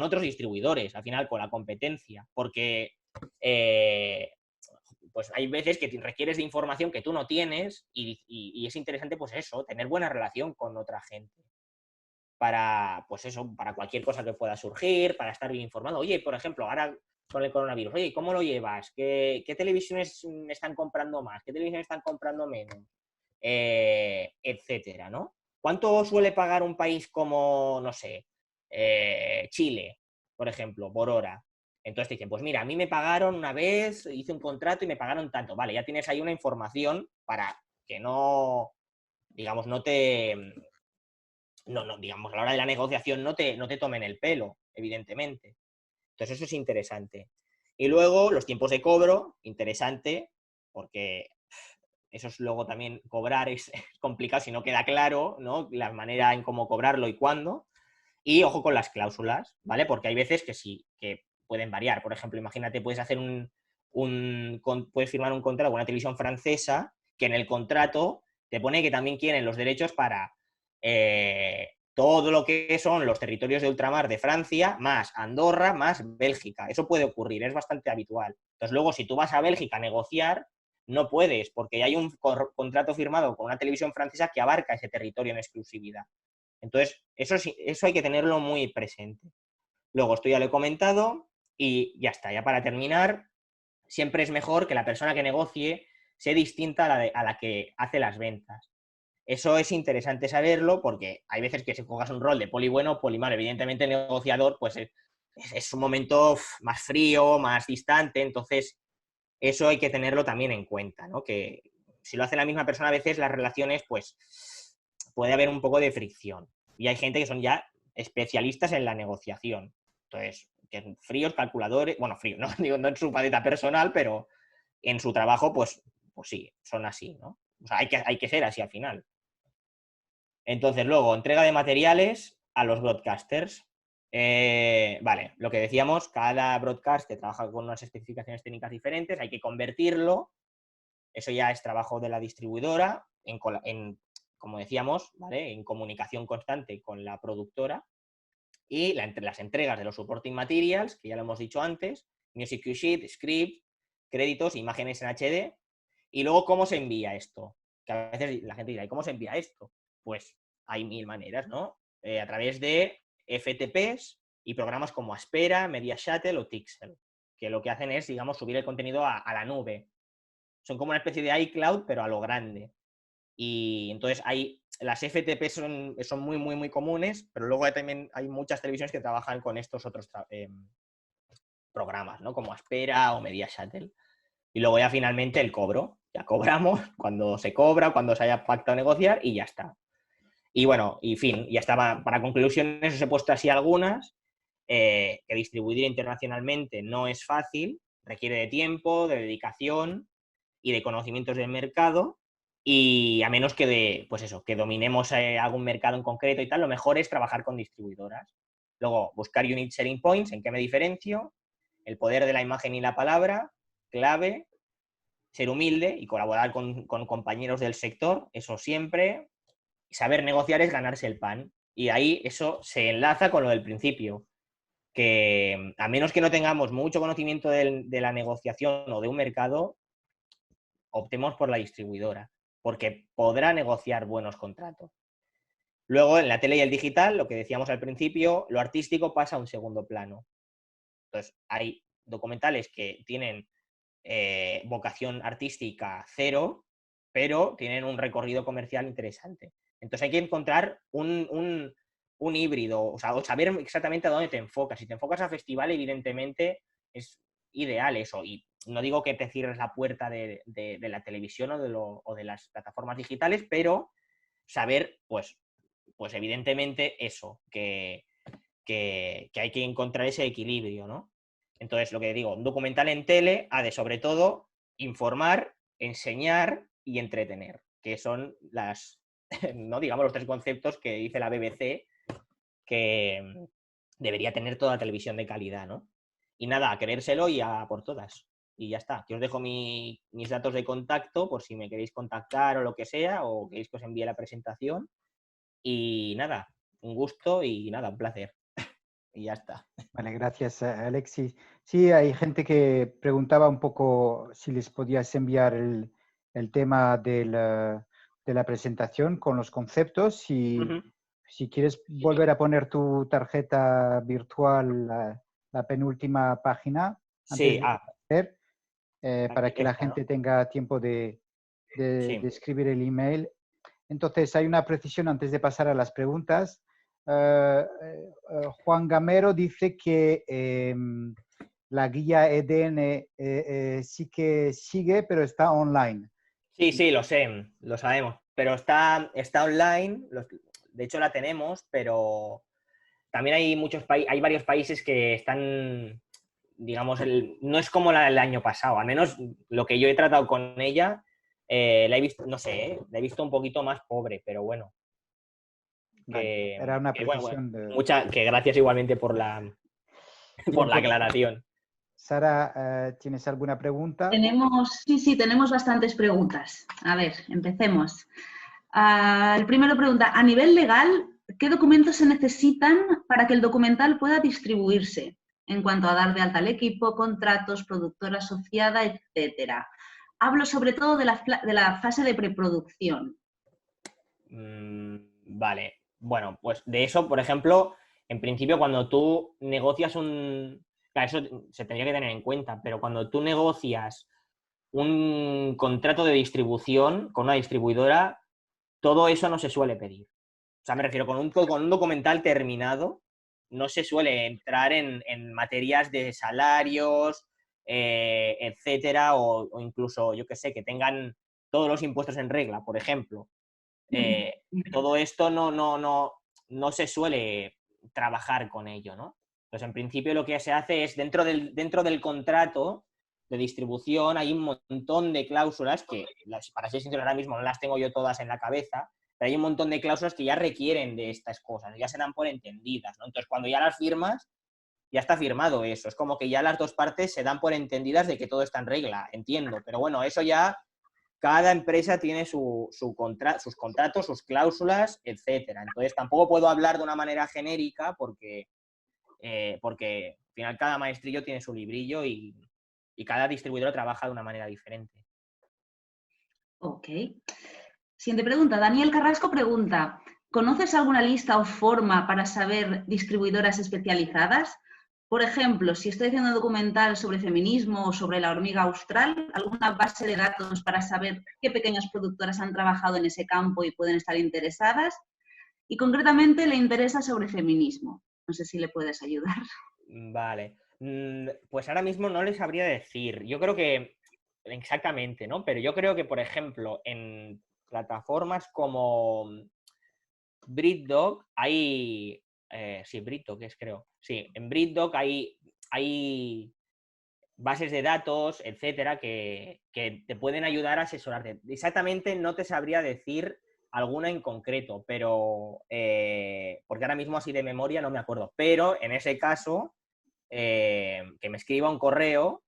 otros distribuidores, al final con la competencia, porque pues hay veces que requieres de información que tú no tienes y es interesante pues eso, tener buena relación con otra gente para, pues eso, para cualquier cosa que pueda surgir, para estar bien informado. Oye, por ejemplo, ahora con el coronavirus, oye, ¿cómo lo llevas? ¿Qué televisiones están comprando más? ¿Qué televisiones están comprando menos? Etcétera, ¿no? ¿Cuánto suele pagar un país como, no sé, Chile, por ejemplo, por hora? Entonces te dicen, pues mira, a mí me pagaron una vez, hice un contrato y me pagaron tanto. Vale, ya tienes ahí una información para que no, digamos, digamos, a la hora de la negociación no te tomen el pelo, evidentemente. Entonces eso es interesante. Y luego los tiempos de cobro, interesante, porque eso es luego también cobrar es complicado si no queda claro, ¿no? La manera en cómo cobrarlo y cuándo. Y ojo con las cláusulas, ¿vale? Porque hay veces que sí, que pueden variar. Por ejemplo, imagínate, puedes hacer puedes firmar un contrato con una televisión francesa que en el contrato te pone que también quieren los derechos para todo lo que son los territorios de ultramar de Francia, más Andorra, más Bélgica. Eso puede ocurrir, es bastante habitual. Entonces, luego, si tú vas a Bélgica a negociar, no puedes, porque hay un contrato firmado con una televisión francesa que abarca ese territorio en exclusividad. Entonces, eso hay que tenerlo muy presente. Luego, esto ya lo he comentado y ya está. Ya para terminar, siempre es mejor que la persona que negocie sea distinta a la que hace las ventas. Eso es interesante saberlo porque hay veces que si juegas un rol de poli bueno o poli malo. Evidentemente el negociador pues es un momento más frío, más distante, entonces eso hay que tenerlo también en cuenta, ¿no? Que si lo hace la misma persona a veces las relaciones pues puede haber un poco de fricción. Y hay gente que son ya especialistas en la negociación. Entonces, que fríos, calculadores, bueno, fríos, no digo no en su faceta personal, pero en su trabajo pues sí, son así, ¿no? O sea, hay que ser así al final. Entonces, luego, entrega de materiales a los broadcasters. Vale, lo que decíamos, cada broadcaster trabaja con unas especificaciones técnicas diferentes, hay que convertirlo. Eso ya es trabajo de la distribuidora, como decíamos, ¿vale? En comunicación constante con la productora. Y las entregas de los supporting materials, que ya lo hemos dicho antes, music cue sheet, script, créditos, imágenes en HD. Y luego, ¿cómo se envía esto? Que a veces la gente dirá, ¿y cómo se envía esto? Pues hay mil maneras, ¿no? A través de FTPs y programas como Aspera, Media Shuttle o Tixel, que lo que hacen es, digamos, subir el contenido a la nube. Son como una especie de iCloud, pero a lo grande. Y entonces las FTP son muy, muy, muy comunes, pero luego también hay muchas televisiones que trabajan con estos otros programas, ¿no? Como Aspera o Media Shuttle. Y luego ya finalmente el cobro. Ya cobramos cuando se cobra, cuando se haya pactado negociar y ya está. Y bueno, y fin, ya estaba. Para conclusiones os he puesto así algunas, que distribuir internacionalmente no es fácil, requiere de tiempo, de dedicación y de conocimientos del mercado. Y a menos pues eso, que dominemos algún mercado en concreto y tal, lo mejor es trabajar con distribuidoras. Luego, buscar unique selling points, en qué me diferencio, el poder de la imagen y la palabra, clave, ser humilde y colaborar con compañeros del sector, eso siempre. Saber negociar es ganarse el pan. Y ahí eso se enlaza con lo del principio, que a menos que no tengamos mucho conocimiento de la negociación o de un mercado, optemos por la distribuidora, porque podrá negociar buenos contratos. Luego, en la tele y el digital, lo que decíamos al principio, lo artístico pasa a un segundo plano. Entonces, hay documentales que tienen vocación artística cero, pero tienen un recorrido comercial interesante. Entonces hay que encontrar un híbrido, o sea, o saber exactamente a dónde te enfocas. Si te enfocas a festival, evidentemente es ideal eso. Y no digo que te cierres la puerta de la televisión o de las plataformas digitales, pero saber, pues evidentemente eso, que hay que encontrar ese equilibrio, ¿no? Entonces, lo que digo, un documental en tele ha de, sobre todo, informar, enseñar y entretener, que son no digamos los 3 conceptos que dice la BBC que debería tener toda televisión de calidad, ¿no? Y nada, a creérselo y a por todas. Y ya está. Que os dejo mis datos de contacto por si me queréis contactar o lo que sea, o queréis que os envíe la presentación. Y nada, un gusto y nada, un placer. Y ya está. Vale, gracias, Alexis. Sí, hay gente que preguntaba un poco si les podías enviar el tema de la presentación con los conceptos. Si quieres volver a poner tu tarjeta virtual, la penúltima página, antes Sí, de hacer, para aquí que la está, ¿no? gente tenga tiempo de Sí. escribir el email. Entonces, hay una precisión antes de pasar a las preguntas. Juan Gamero dice que la guía EDN sí que sigue, pero está online. Sí, lo sé, lo sabemos. Pero está online, de hecho la tenemos, pero también hay hay varios países que están, digamos, no es como la del año pasado, al menos lo que yo he tratado con ella, la he visto, no sé, la he visto un poquito más pobre, pero bueno. Vale, era una Bueno, precisión de... que gracias igualmente por por Bien, la pues, aclaración. Sara, ¿tienes alguna pregunta? Sí, tenemos bastantes preguntas. A ver, empecemos. El primero pregunta, a nivel legal, ¿qué documentos se necesitan para que el documental pueda distribuirse? En cuanto a dar de alta al equipo, contratos, productora asociada, etcétera. Hablo sobre todo de la fase de preproducción. Vale, bueno, pues de eso, por ejemplo, en principio cuando tú negocias claro, eso se tendría que tener en cuenta, pero cuando tú negocias un contrato de distribución con una distribuidora, todo eso no se suele pedir. O sea, me refiero, con un documental terminado, no se suele entrar en materias de salarios, etcétera, o incluso, yo qué sé, que tengan todos los impuestos en regla, por ejemplo. Todo esto no se suele trabajar con ello, ¿no? Entonces, en principio lo que se hace es, dentro del contrato de distribución, hay un montón de cláusulas que, para ser sincero, ahora mismo no las tengo yo todas en la cabeza, pero hay un montón de cláusulas que ya requieren de estas cosas, ya se dan por entendidas, ¿no? Entonces, cuando ya las firmas, ya está firmado eso. Es como que ya las dos partes se dan por entendidas de que todo está en regla, entiendo. Pero bueno, eso ya cada empresa tiene sus contratos, sus cláusulas, etcétera. Entonces tampoco puedo hablar de una manera genérica porque al final cada maestrillo tiene su librillo y cada distribuidor trabaja de una manera diferente. Ok. Siguiente pregunta. Daniel Carrasco pregunta, ¿conoces alguna lista o forma para saber distribuidoras especializadas? Por ejemplo, si estoy haciendo un documental sobre feminismo o sobre la hormiga austral, ¿alguna base de datos para saber qué pequeñas productoras han trabajado en ese campo y pueden estar interesadas? Y concretamente le interesa sobre feminismo. No sé si le puedes ayudar. Vale. Pues ahora mismo no les sabría decir. Yo creo que exactamente, ¿no? Pero yo creo que, por ejemplo, en plataformas como BritDog hay... sí, BritDog es, creo. Sí, en BritDog hay bases de datos, etcétera, que te pueden ayudar a asesorarte. Exactamente no te sabría decir alguna en concreto, pero porque ahora mismo así de memoria no me acuerdo. Pero en ese caso, que me escriba un correo,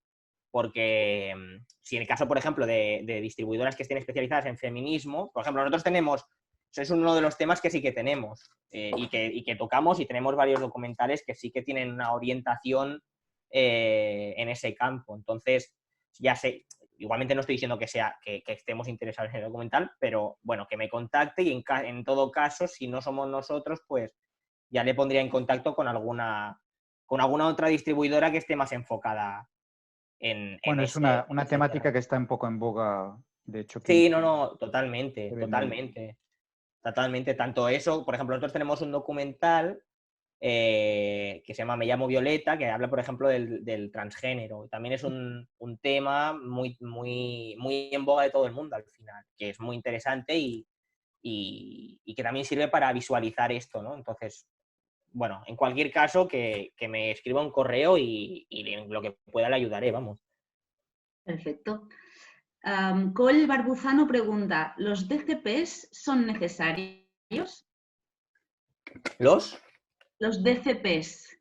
porque si en el caso, por ejemplo, de distribuidoras que estén especializadas en feminismo, por ejemplo, nosotros tenemos es uno de los temas que sí que tenemos y que tocamos, y tenemos varios documentales que sí que tienen una orientación en ese campo. Entonces, ya sé, igualmente no estoy diciendo que estemos interesados en el documental, pero bueno, que me contacte y en todo caso, si no somos nosotros, pues ya le pondría en contacto con alguna otra distribuidora que esté más enfocada en Bueno, es ese una temática que está un poco en boga, de hecho, Sí, que no, totalmente, se vende mucho. totalmente. Totalmente. Tanto eso, por ejemplo, nosotros tenemos un documental que se llama Me llamo Violeta, que habla, por ejemplo, del transgénero. También es un tema muy, muy, muy en boga de todo el mundo al final, que es muy interesante y que también sirve para visualizar esto, ¿no? Entonces, bueno, en cualquier caso, que me escriba un correo y en lo que pueda le ayudaré, vamos. Perfecto. Col Barbuzano pregunta, ¿los DCPs son necesarios? ¿Los? Los DCPs.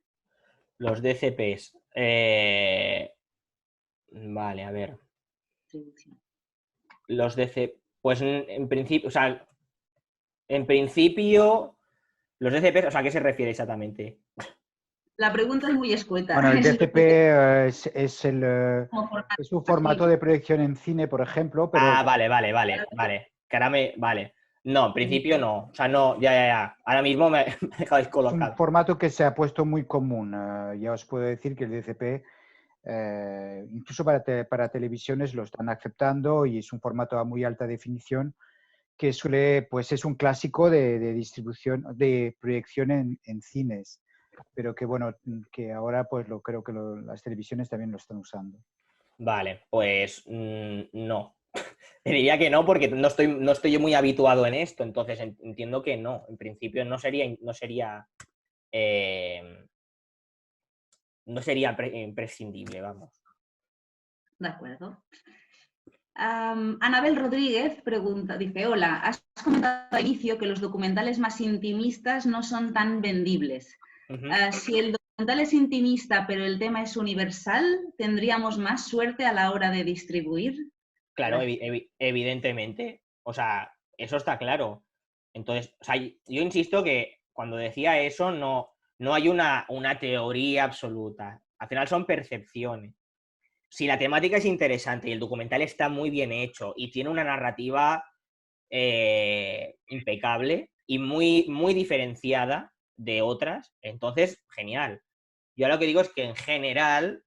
Los DCPs. Vale, a ver. Los DC, pues en principio, o sea, en principio, los DCPs, o sea, ¿a qué se refiere exactamente? La pregunta es muy escueta. Bueno, el DCP Como formato es un formato de proyección en cine, por ejemplo, pero Vale. Que ahora vale. No, en principio no. O sea, no, ya. Ahora mismo me he dejado es un descolocado. formato que se ha puesto muy común. Ya os puedo decir que el DCP, incluso para televisiones, lo están aceptando y es un formato a muy alta definición que pues es un clásico de distribución, de proyección en cines, pero que bueno, que ahora pues creo que las televisiones también lo están usando. Vale, pues no. Te diría que no, porque no estoy yo muy habituado en esto, entonces entiendo que no. En principio no sería imprescindible, vamos. De acuerdo. Anabel Rodríguez pregunta, dice, hola, has comentado al inicio que los documentales más intimistas no son tan vendibles. Si el documental es intimista pero el tema es universal, ¿tendríamos más suerte a la hora de distribuir? Claro, evidentemente. O sea, eso está claro. Entonces, o sea, yo insisto que cuando decía eso no hay una teoría absoluta. Al final son percepciones. Si la temática es interesante y el documental está muy bien hecho y tiene una narrativa impecable y muy, muy diferenciada de otras, entonces, genial. Yo lo que digo es que en general,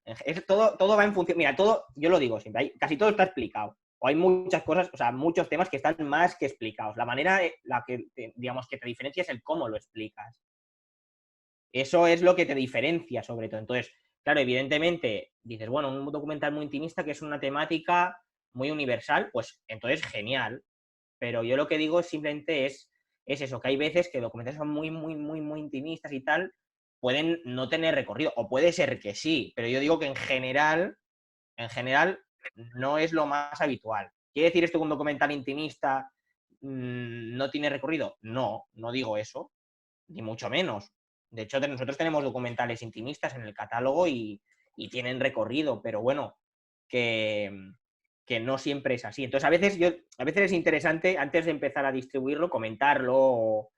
todo va en función. Mira, yo lo digo siempre, casi todo está explicado. O hay muchas cosas, o sea, muchos temas que están más que explicados. La manera, la que, digamos, que te diferencia es el cómo lo explicas. Eso es lo que te diferencia, sobre todo. Entonces, claro, evidentemente, dices, bueno, un documental muy intimista que es una temática muy universal, pues entonces genial. Pero yo lo que digo simplemente es eso, que hay veces que documentales son muy, muy, muy, muy intimistas y tal, pueden no tener recorrido, o puede ser que sí, pero yo digo que en general no es lo más habitual. ¿Quiere decir esto que un documental intimista no tiene recorrido? No, no digo eso, ni mucho menos. De hecho, nosotros tenemos documentales intimistas en el catálogo y tienen recorrido, pero bueno, que no siempre es así. Entonces, a veces es interesante, antes de empezar a distribuirlo, comentarlo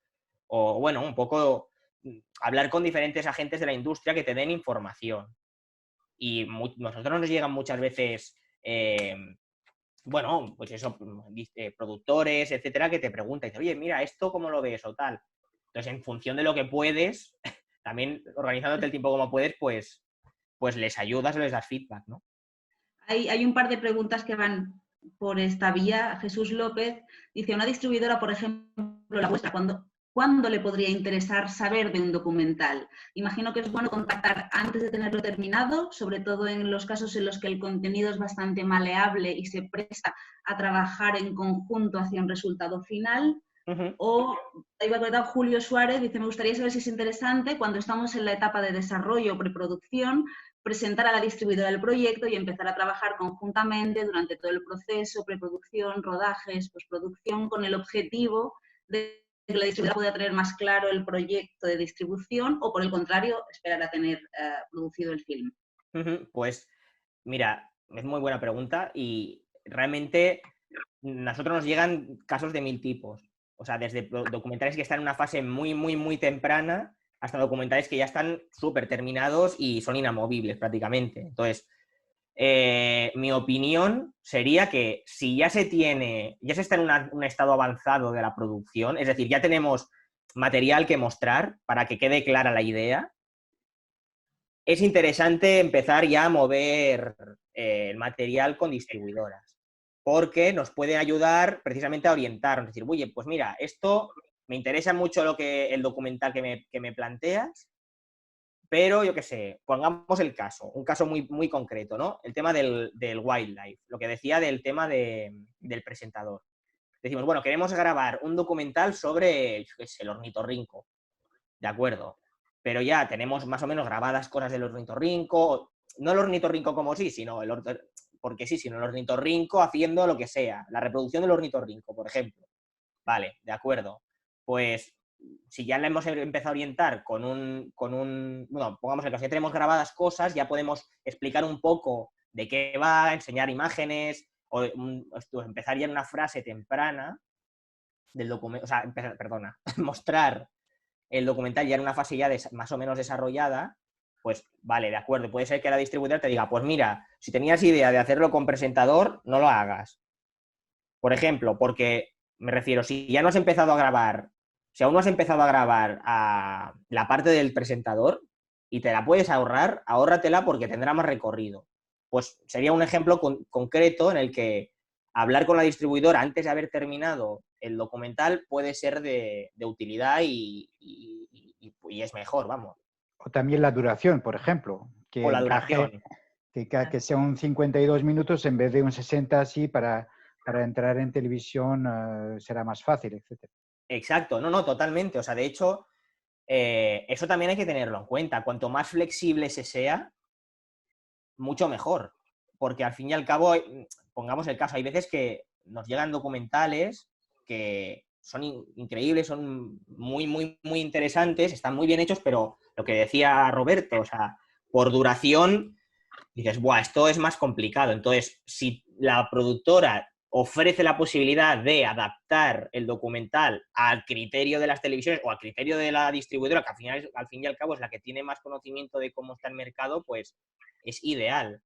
o bueno, un poco hablar con diferentes agentes de la industria que te den información. Y nosotros nos llegan muchas veces, bueno, pues eso, productores, etcétera, que te preguntan, y dicen, oye, mira, ¿esto cómo lo ves o tal? Entonces, en función de lo que puedes, también organizándote el tiempo como puedes, pues les ayudas o les das feedback, ¿no? Hay un par de preguntas que van por esta vía. Jesús López dice, una distribuidora, por ejemplo, la vuestra, ¿cuándo le podría interesar saber de un documental? Imagino que es bueno contactar antes de tenerlo terminado, sobre todo en los casos en los que el contenido es bastante maleable y se presta a trabajar en conjunto hacia un resultado final. O, ahí va a contar Julio Suárez, dice, me gustaría saber si es interesante cuando estamos en la etapa de desarrollo o preproducción, presentar a la distribuidora el proyecto y empezar a trabajar conjuntamente durante todo el proceso, preproducción, rodajes, postproducción, con el objetivo de que la distribuidora pueda tener más claro el proyecto de distribución o, por el contrario, esperar a tener producido el film. Pues, mira, es muy buena pregunta y realmente nosotros nos llegan casos de 1000 tipos. O sea, desde documentales que están en una fase muy, muy, muy temprana hasta documentales que ya están súper terminados y son inamovibles prácticamente. Entonces, mi opinión sería que si ya se está en un estado avanzado de la producción, es decir, ya tenemos material que mostrar para que quede clara la idea, es interesante empezar ya a mover el material con distribuidoras, porque nos puede ayudar precisamente a orientarnos, decir, oye, pues mira, esto me interesa mucho el documental que me planteas, pero yo qué sé, pongamos un caso muy, muy concreto, ¿no? El tema del wildlife, lo que decía del tema del presentador. Decimos, bueno, queremos grabar un documental sobre, yo qué sé, el ornitorrinco, de acuerdo, pero ya tenemos más o menos grabadas cosas del ornitorrinco, no el ornitorrinco como sí, sino porque sí, sino el ornitorrinco haciendo lo que sea, la reproducción del ornitorrinco, por ejemplo. Vale, de acuerdo. Pues si ya la hemos empezado a orientar bueno, pongamos el caso, ya tenemos grabadas cosas, ya podemos explicar un poco de qué va, enseñar imágenes, o empezar ya en una frase temprana del documento, o sea, mostrar el documental ya en una fase ya más o menos desarrollada, pues vale, de acuerdo, puede ser que la distribuidora te diga, pues mira, si tenías idea de hacerlo con presentador, no lo hagas. Por ejemplo, porque me refiero, si ya no has empezado a grabar, si aún no has empezado a grabar a la parte del presentador y te la puedes ahorrar, ahórratela porque tendrá más recorrido. Pues sería un ejemplo concreto en el que hablar con la distribuidora antes de haber terminado el documental puede ser de utilidad y es mejor, vamos. O también la duración, por ejemplo, que O la encaje, duración. que sea un 52 minutos en vez de un 60 así para entrar en televisión será más fácil, etc. Exacto, no, totalmente. O sea, de hecho, eso también hay que tenerlo en cuenta. Cuanto más flexible se sea, mucho mejor. Porque al fin y al cabo, pongamos el caso, hay veces que nos llegan documentales que son increíbles, son muy, muy, muy interesantes, están muy bien hechos, pero lo que decía Roberto, o sea, por duración, dices, ¡buah! Esto es más complicado. Entonces, si la productora ofrece la posibilidad de adaptar el documental al criterio de las televisiones o al criterio de la distribuidora, que al fin y al cabo es la que tiene más conocimiento de cómo está el mercado, pues es ideal.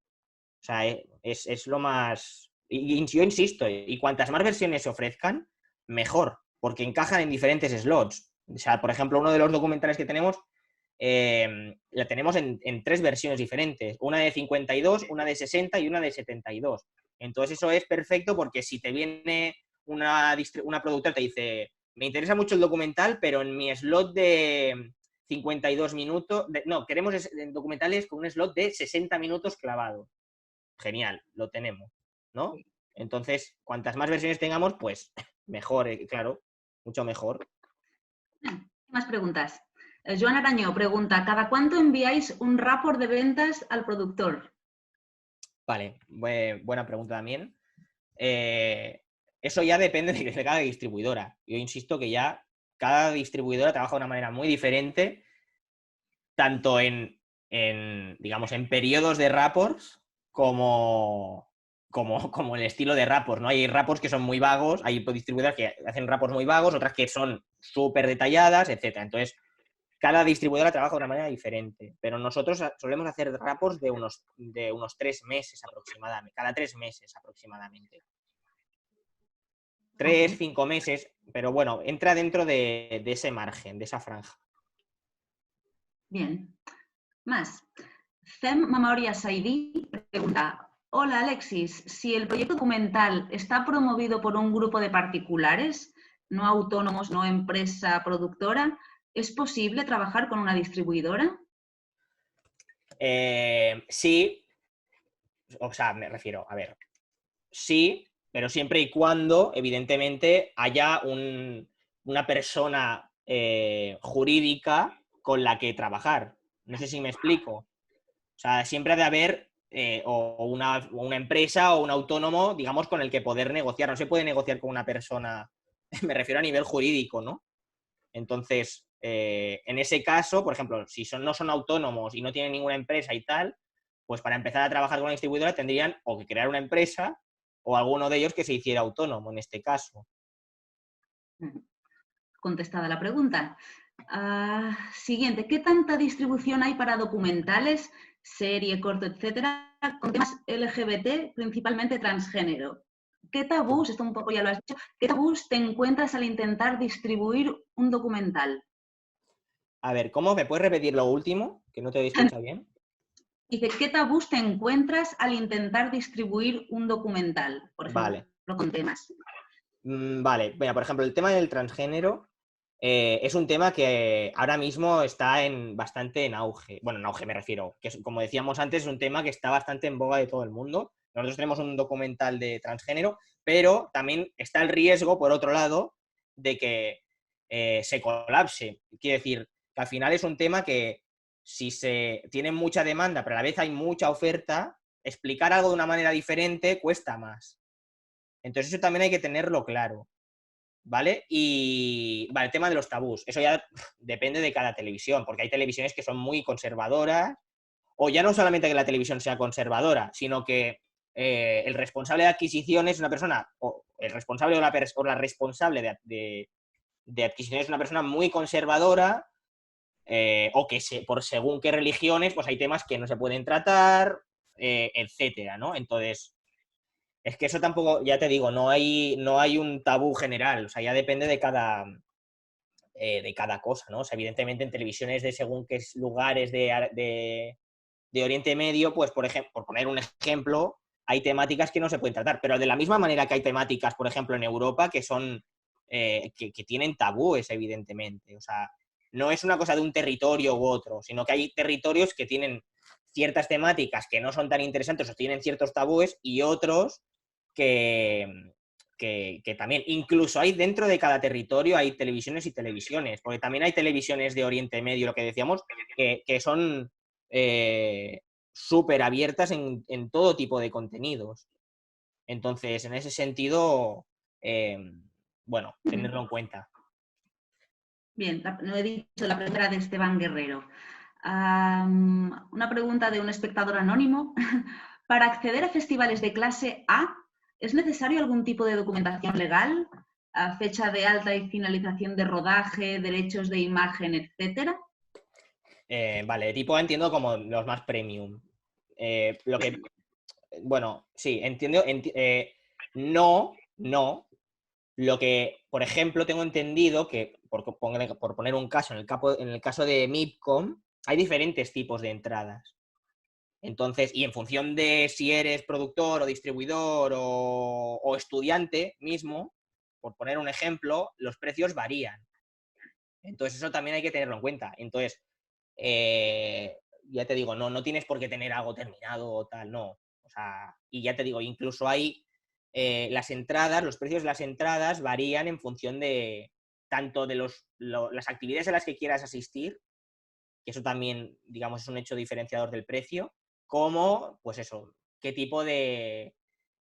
O sea, es lo más... Y yo insisto, y cuantas más versiones se ofrezcan, mejor, porque encajan en diferentes slots. O sea, por ejemplo, uno de los documentales que tenemos, la tenemos en 3 versiones diferentes. Una de 52, una de 60 y una de 72. Entonces eso es perfecto porque si te viene una productora y te dice, me interesa mucho el documental, pero en mi slot de 52 minutos... queremos documentales con un slot de 60 minutos clavado. Genial, lo tenemos, ¿no? Entonces, cuantas más versiones tengamos, pues mejor, claro, mucho mejor. Más preguntas. Joan Arañó pregunta, ¿cada cuánto enviáis un rapport de ventas al productor? Vale, buena pregunta también. Eso ya depende de cada distribuidora. Yo insisto que ya cada distribuidora trabaja de una manera muy diferente, tanto digamos, en periodos de rapports como el estilo de rapports, ¿no? Hay rapports que son muy vagos, hay distribuidoras que hacen rapports muy vagos, otras que son súper detalladas, etc. Entonces, cada distribuidora trabaja de una manera diferente, pero nosotros solemos hacer rapports de unos 3 meses aproximadamente, cada 3 meses aproximadamente. 3, 5 meses, pero bueno, entra dentro de ese margen, de esa franja. Bien. Más. Fem Memoria Saidi pregunta, hola Alexis, si el proyecto documental está promovido por un grupo de particulares, no autónomos, no empresa productora, ¿es posible trabajar con una distribuidora? Sí, o sea, me refiero, a ver, sí, pero siempre y cuando, evidentemente, haya una persona jurídica con la que trabajar. No sé si me explico. O sea, siempre ha de haber o una empresa o un autónomo, digamos, con el que poder negociar. No se puede negociar con una persona, me refiero a nivel jurídico, ¿no? Entonces, en ese caso, por ejemplo, si no son autónomos y no tienen ninguna empresa y tal, pues para empezar a trabajar con una distribuidora tendrían o que crear una empresa o alguno de ellos que se hiciera autónomo en este caso. contestada la pregunta. Siguiente, ¿qué tanta distribución hay para documentales, serie, corto, etcétera, con temas LGBT, principalmente transgénero? ¿Qué tabús, esto un poco ya lo has dicho, qué tabús te encuentras al intentar distribuir un documental? A ver, ¿cómo? ¿Me puedes repetir lo último? Que no te he escuchado bien. Dice, ¿qué tabús te encuentras al intentar distribuir un documental? Por ejemplo, Vale. con temas. Vale, mira, por ejemplo, el tema del transgénero es un tema que ahora mismo está bastante en auge. Bueno, en auge me refiero, que como decíamos antes, es un tema que está bastante en boga de todo el mundo. Nosotros tenemos un documental de transgénero, pero también está el riesgo, por otro lado, de que se colapse. Quiere decir, que al final es un tema que si se tiene mucha demanda, pero a la vez hay mucha oferta, explicar algo de una manera diferente cuesta más. Entonces eso también hay que tenerlo claro, ¿vale? Y vale, el tema de los tabús, eso ya depende de cada televisión, porque hay televisiones que son muy conservadoras, o ya no solamente que la televisión sea conservadora, sino que el responsable de adquisición es una persona, o el responsable o la responsable de adquisición es una persona muy conservadora, o que por según qué religiones, pues hay temas que no se pueden tratar, etcétera, ¿no? Entonces, es que eso tampoco, ya te digo, no hay un tabú general, o sea, ya depende de cada cosa, ¿no? O sea, evidentemente en televisiones de según qué lugares de Oriente Medio, pues, por ejemplo, por poner un ejemplo, hay temáticas que no se pueden tratar, pero de la misma manera que hay temáticas, por ejemplo, en Europa, que son, que tienen tabúes, evidentemente, o sea, no es una cosa de un territorio u otro, sino que hay territorios que tienen ciertas temáticas que no son tan interesantes o tienen ciertos tabúes y otros que también, incluso hay dentro de cada territorio hay televisiones y televisiones, porque también hay televisiones de Oriente Medio, lo que decíamos, que son súper abiertas en todo tipo de contenidos. Entonces, en ese sentido, bueno, tenerlo en cuenta. Bien, no he dicho la primera de Esteban Guerrero. Una pregunta de un espectador anónimo. ¿Para acceder a festivales de clase A es necesario algún tipo de documentación legal? ¿Fecha de alta y finalización de rodaje, derechos de imagen, etcétera? Vale, de tipo A entiendo como los más premium. Bueno, sí, entiendo. No. Lo que, por ejemplo, tengo entendido que, por poner un caso, en el caso de MIPCOM, hay diferentes tipos de entradas. Entonces, y en función de si eres productor o distribuidor o estudiante mismo, por poner un ejemplo, los precios varían. Entonces, eso también hay que tenerlo en cuenta. Entonces, ya te digo, no tienes por qué tener algo terminado o tal, no. O sea, y ya te digo, incluso hay las entradas, los precios de las entradas varían en función de tanto de las actividades a las que quieras asistir, que eso también, digamos, es un hecho diferenciador del precio, como, pues eso, qué tipo de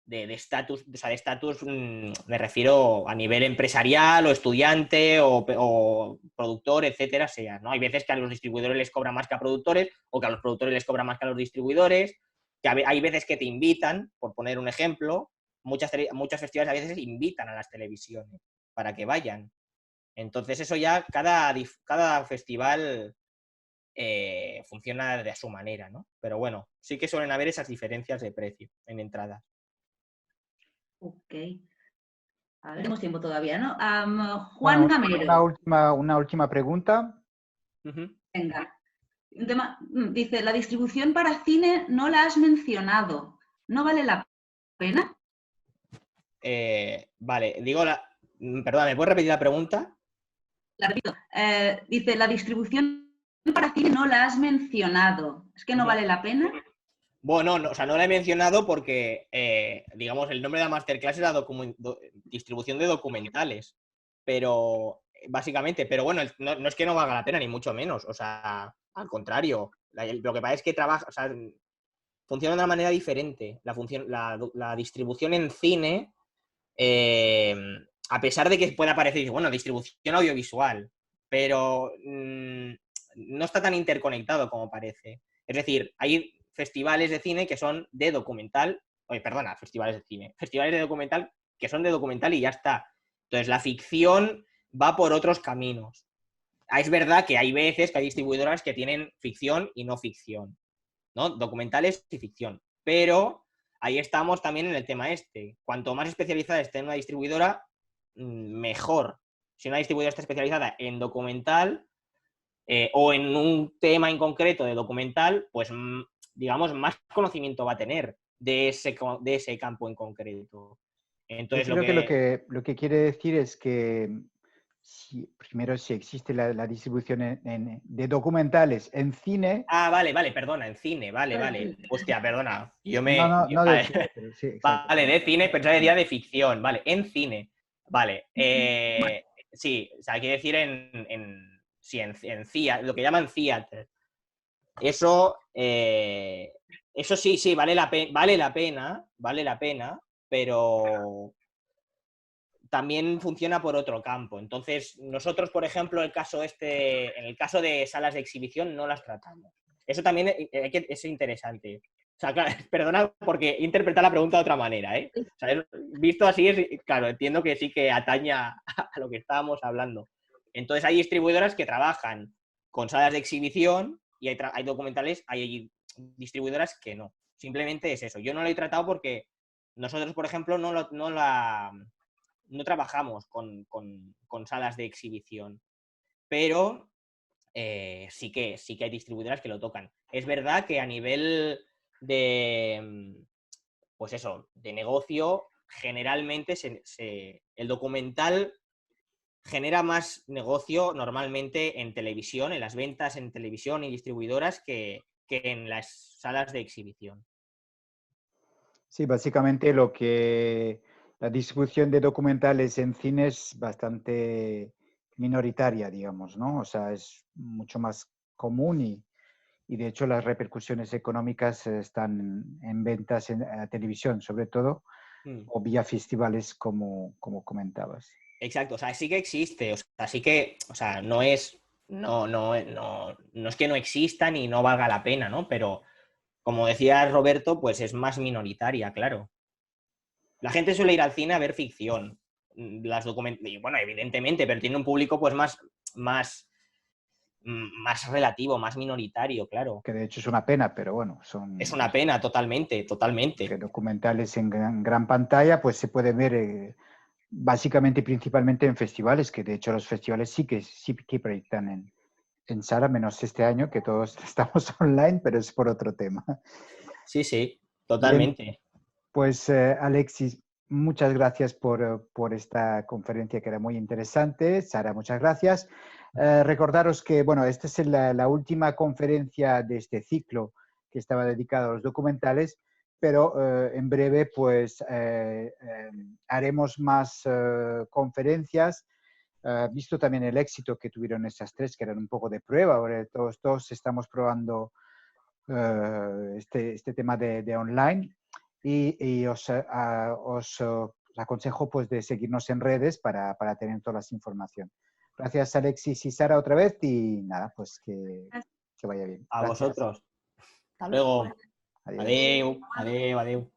estatus, o sea, de estatus me refiero a nivel empresarial o estudiante o productor, etcétera, sea, ¿no? Hay veces que a los distribuidores les cobran más que a productores o que a los productores les cobran más que a los distribuidores, que hay veces que te invitan, por poner un ejemplo, muchas festivales a veces invitan a las televisiones para que vayan. Entonces eso ya, cada festival funciona de a su manera, ¿no? Pero bueno, sí que suelen haber esas diferencias de precio en entradas. Ok. A ver, tenemos tiempo todavía, ¿no? Bueno, Juan Gamero. una última pregunta. Venga. Dice, la distribución para cine no la has mencionado. ¿No vale la pena? Vale, digo perdón, ¿me puedes repetir la pregunta? La repito. Dice, la distribución para cine no la has mencionado. ¿Es que no vale la pena? Bueno, no, o sea, no la he mencionado porque, digamos, el nombre de la masterclass era distribución de documentales, pero básicamente, pero bueno, no es que no valga la pena, ni mucho menos, o sea, al contrario, lo que pasa es que o sea, funciona de una manera diferente. La distribución en cine, a pesar de que pueda parecer, bueno, distribución audiovisual, pero no está tan interconectado como parece. Es decir, hay festivales de cine que son de documental, festivales de cine, festivales de documental que son de documental y ya está. Entonces, la ficción va por otros caminos. Es verdad que hay veces que hay distribuidoras que tienen ficción y no ficción, ¿no? Documentales y ficción. Pero ahí estamos también en el tema este. Cuanto más especializada esté una distribuidora, mejor. Si una distribuidora está especializada en documental o en un tema en concreto de documental, pues digamos, más conocimiento va a tener de ese campo en concreto. Yo Entonces, creo que lo que quiere decir es que primero si existe la distribución de documentales en cine. Ah, vale, perdona, en cine, vale. Hostia, perdona. No de cine, pero sí, exacto. Vale, de cine, pensaba que decía de ficción, vale, en cine. Vale. Sí, o sea, quiere decir sí, en lo que llaman theater. Eso sí, vale la pena, pero también funciona por otro campo. Entonces, nosotros, por ejemplo, en el caso de salas de exhibición, no las tratamos. Eso también es interesante. O sea, claro, perdona porque he interpretado la pregunta de otra manera, ¿eh? O sea, visto así, claro, entiendo que sí que atañe a lo que estábamos hablando. Entonces, hay distribuidoras que trabajan con salas de exhibición y hay documentales, hay distribuidoras que no. Simplemente es eso. Yo no lo he tratado porque nosotros, por ejemplo, no trabajamos con salas de exhibición, pero sí que hay distribuidoras que lo tocan. Es verdad que a nivel de, pues eso, de negocio, generalmente el documental genera más negocio normalmente en televisión, en las ventas en televisión y distribuidoras que en las salas de exhibición. Sí, básicamente la distribución de documentales en cine es bastante minoritaria, digamos, ¿no? O sea, es mucho más común y de hecho las repercusiones económicas están en ventas a televisión, sobre todo, o vía festivales, como comentabas. Exacto, o sea, sí que existe, o sea, sí que, o sea, no es que no exista ni no valga la pena, ¿no? Pero, como decía Roberto, pues es más minoritaria, claro. La gente suele ir al cine a ver ficción, bueno, evidentemente, pero tiene un público pues más relativo, más minoritario, claro. Que de hecho es una pena, pero bueno, Es una pena, totalmente. Que documentales en gran pantalla, pues se puede ver básicamente y principalmente en festivales, que de hecho los festivales sí que proyectan en sala, menos este año, que todos estamos online, pero es por otro tema. Sí, Bien, totalmente. pues Alexis, muchas gracias por esta conferencia que era muy interesante. Sara, muchas gracias. Recordaros que, bueno, esta es la última conferencia de este ciclo que estaba dedicado a los documentales, pero en breve pues haremos más conferencias. Visto también el éxito que tuvieron esas tres, que eran un poco de prueba, ahora todos estamos probando este tema de online y os aconsejo pues de seguirnos en redes para tener toda la información. Gracias Alexis y Sara otra vez y nada, pues que vaya bien. A Gracias. vosotros. Hasta luego. Adiós. Adeu.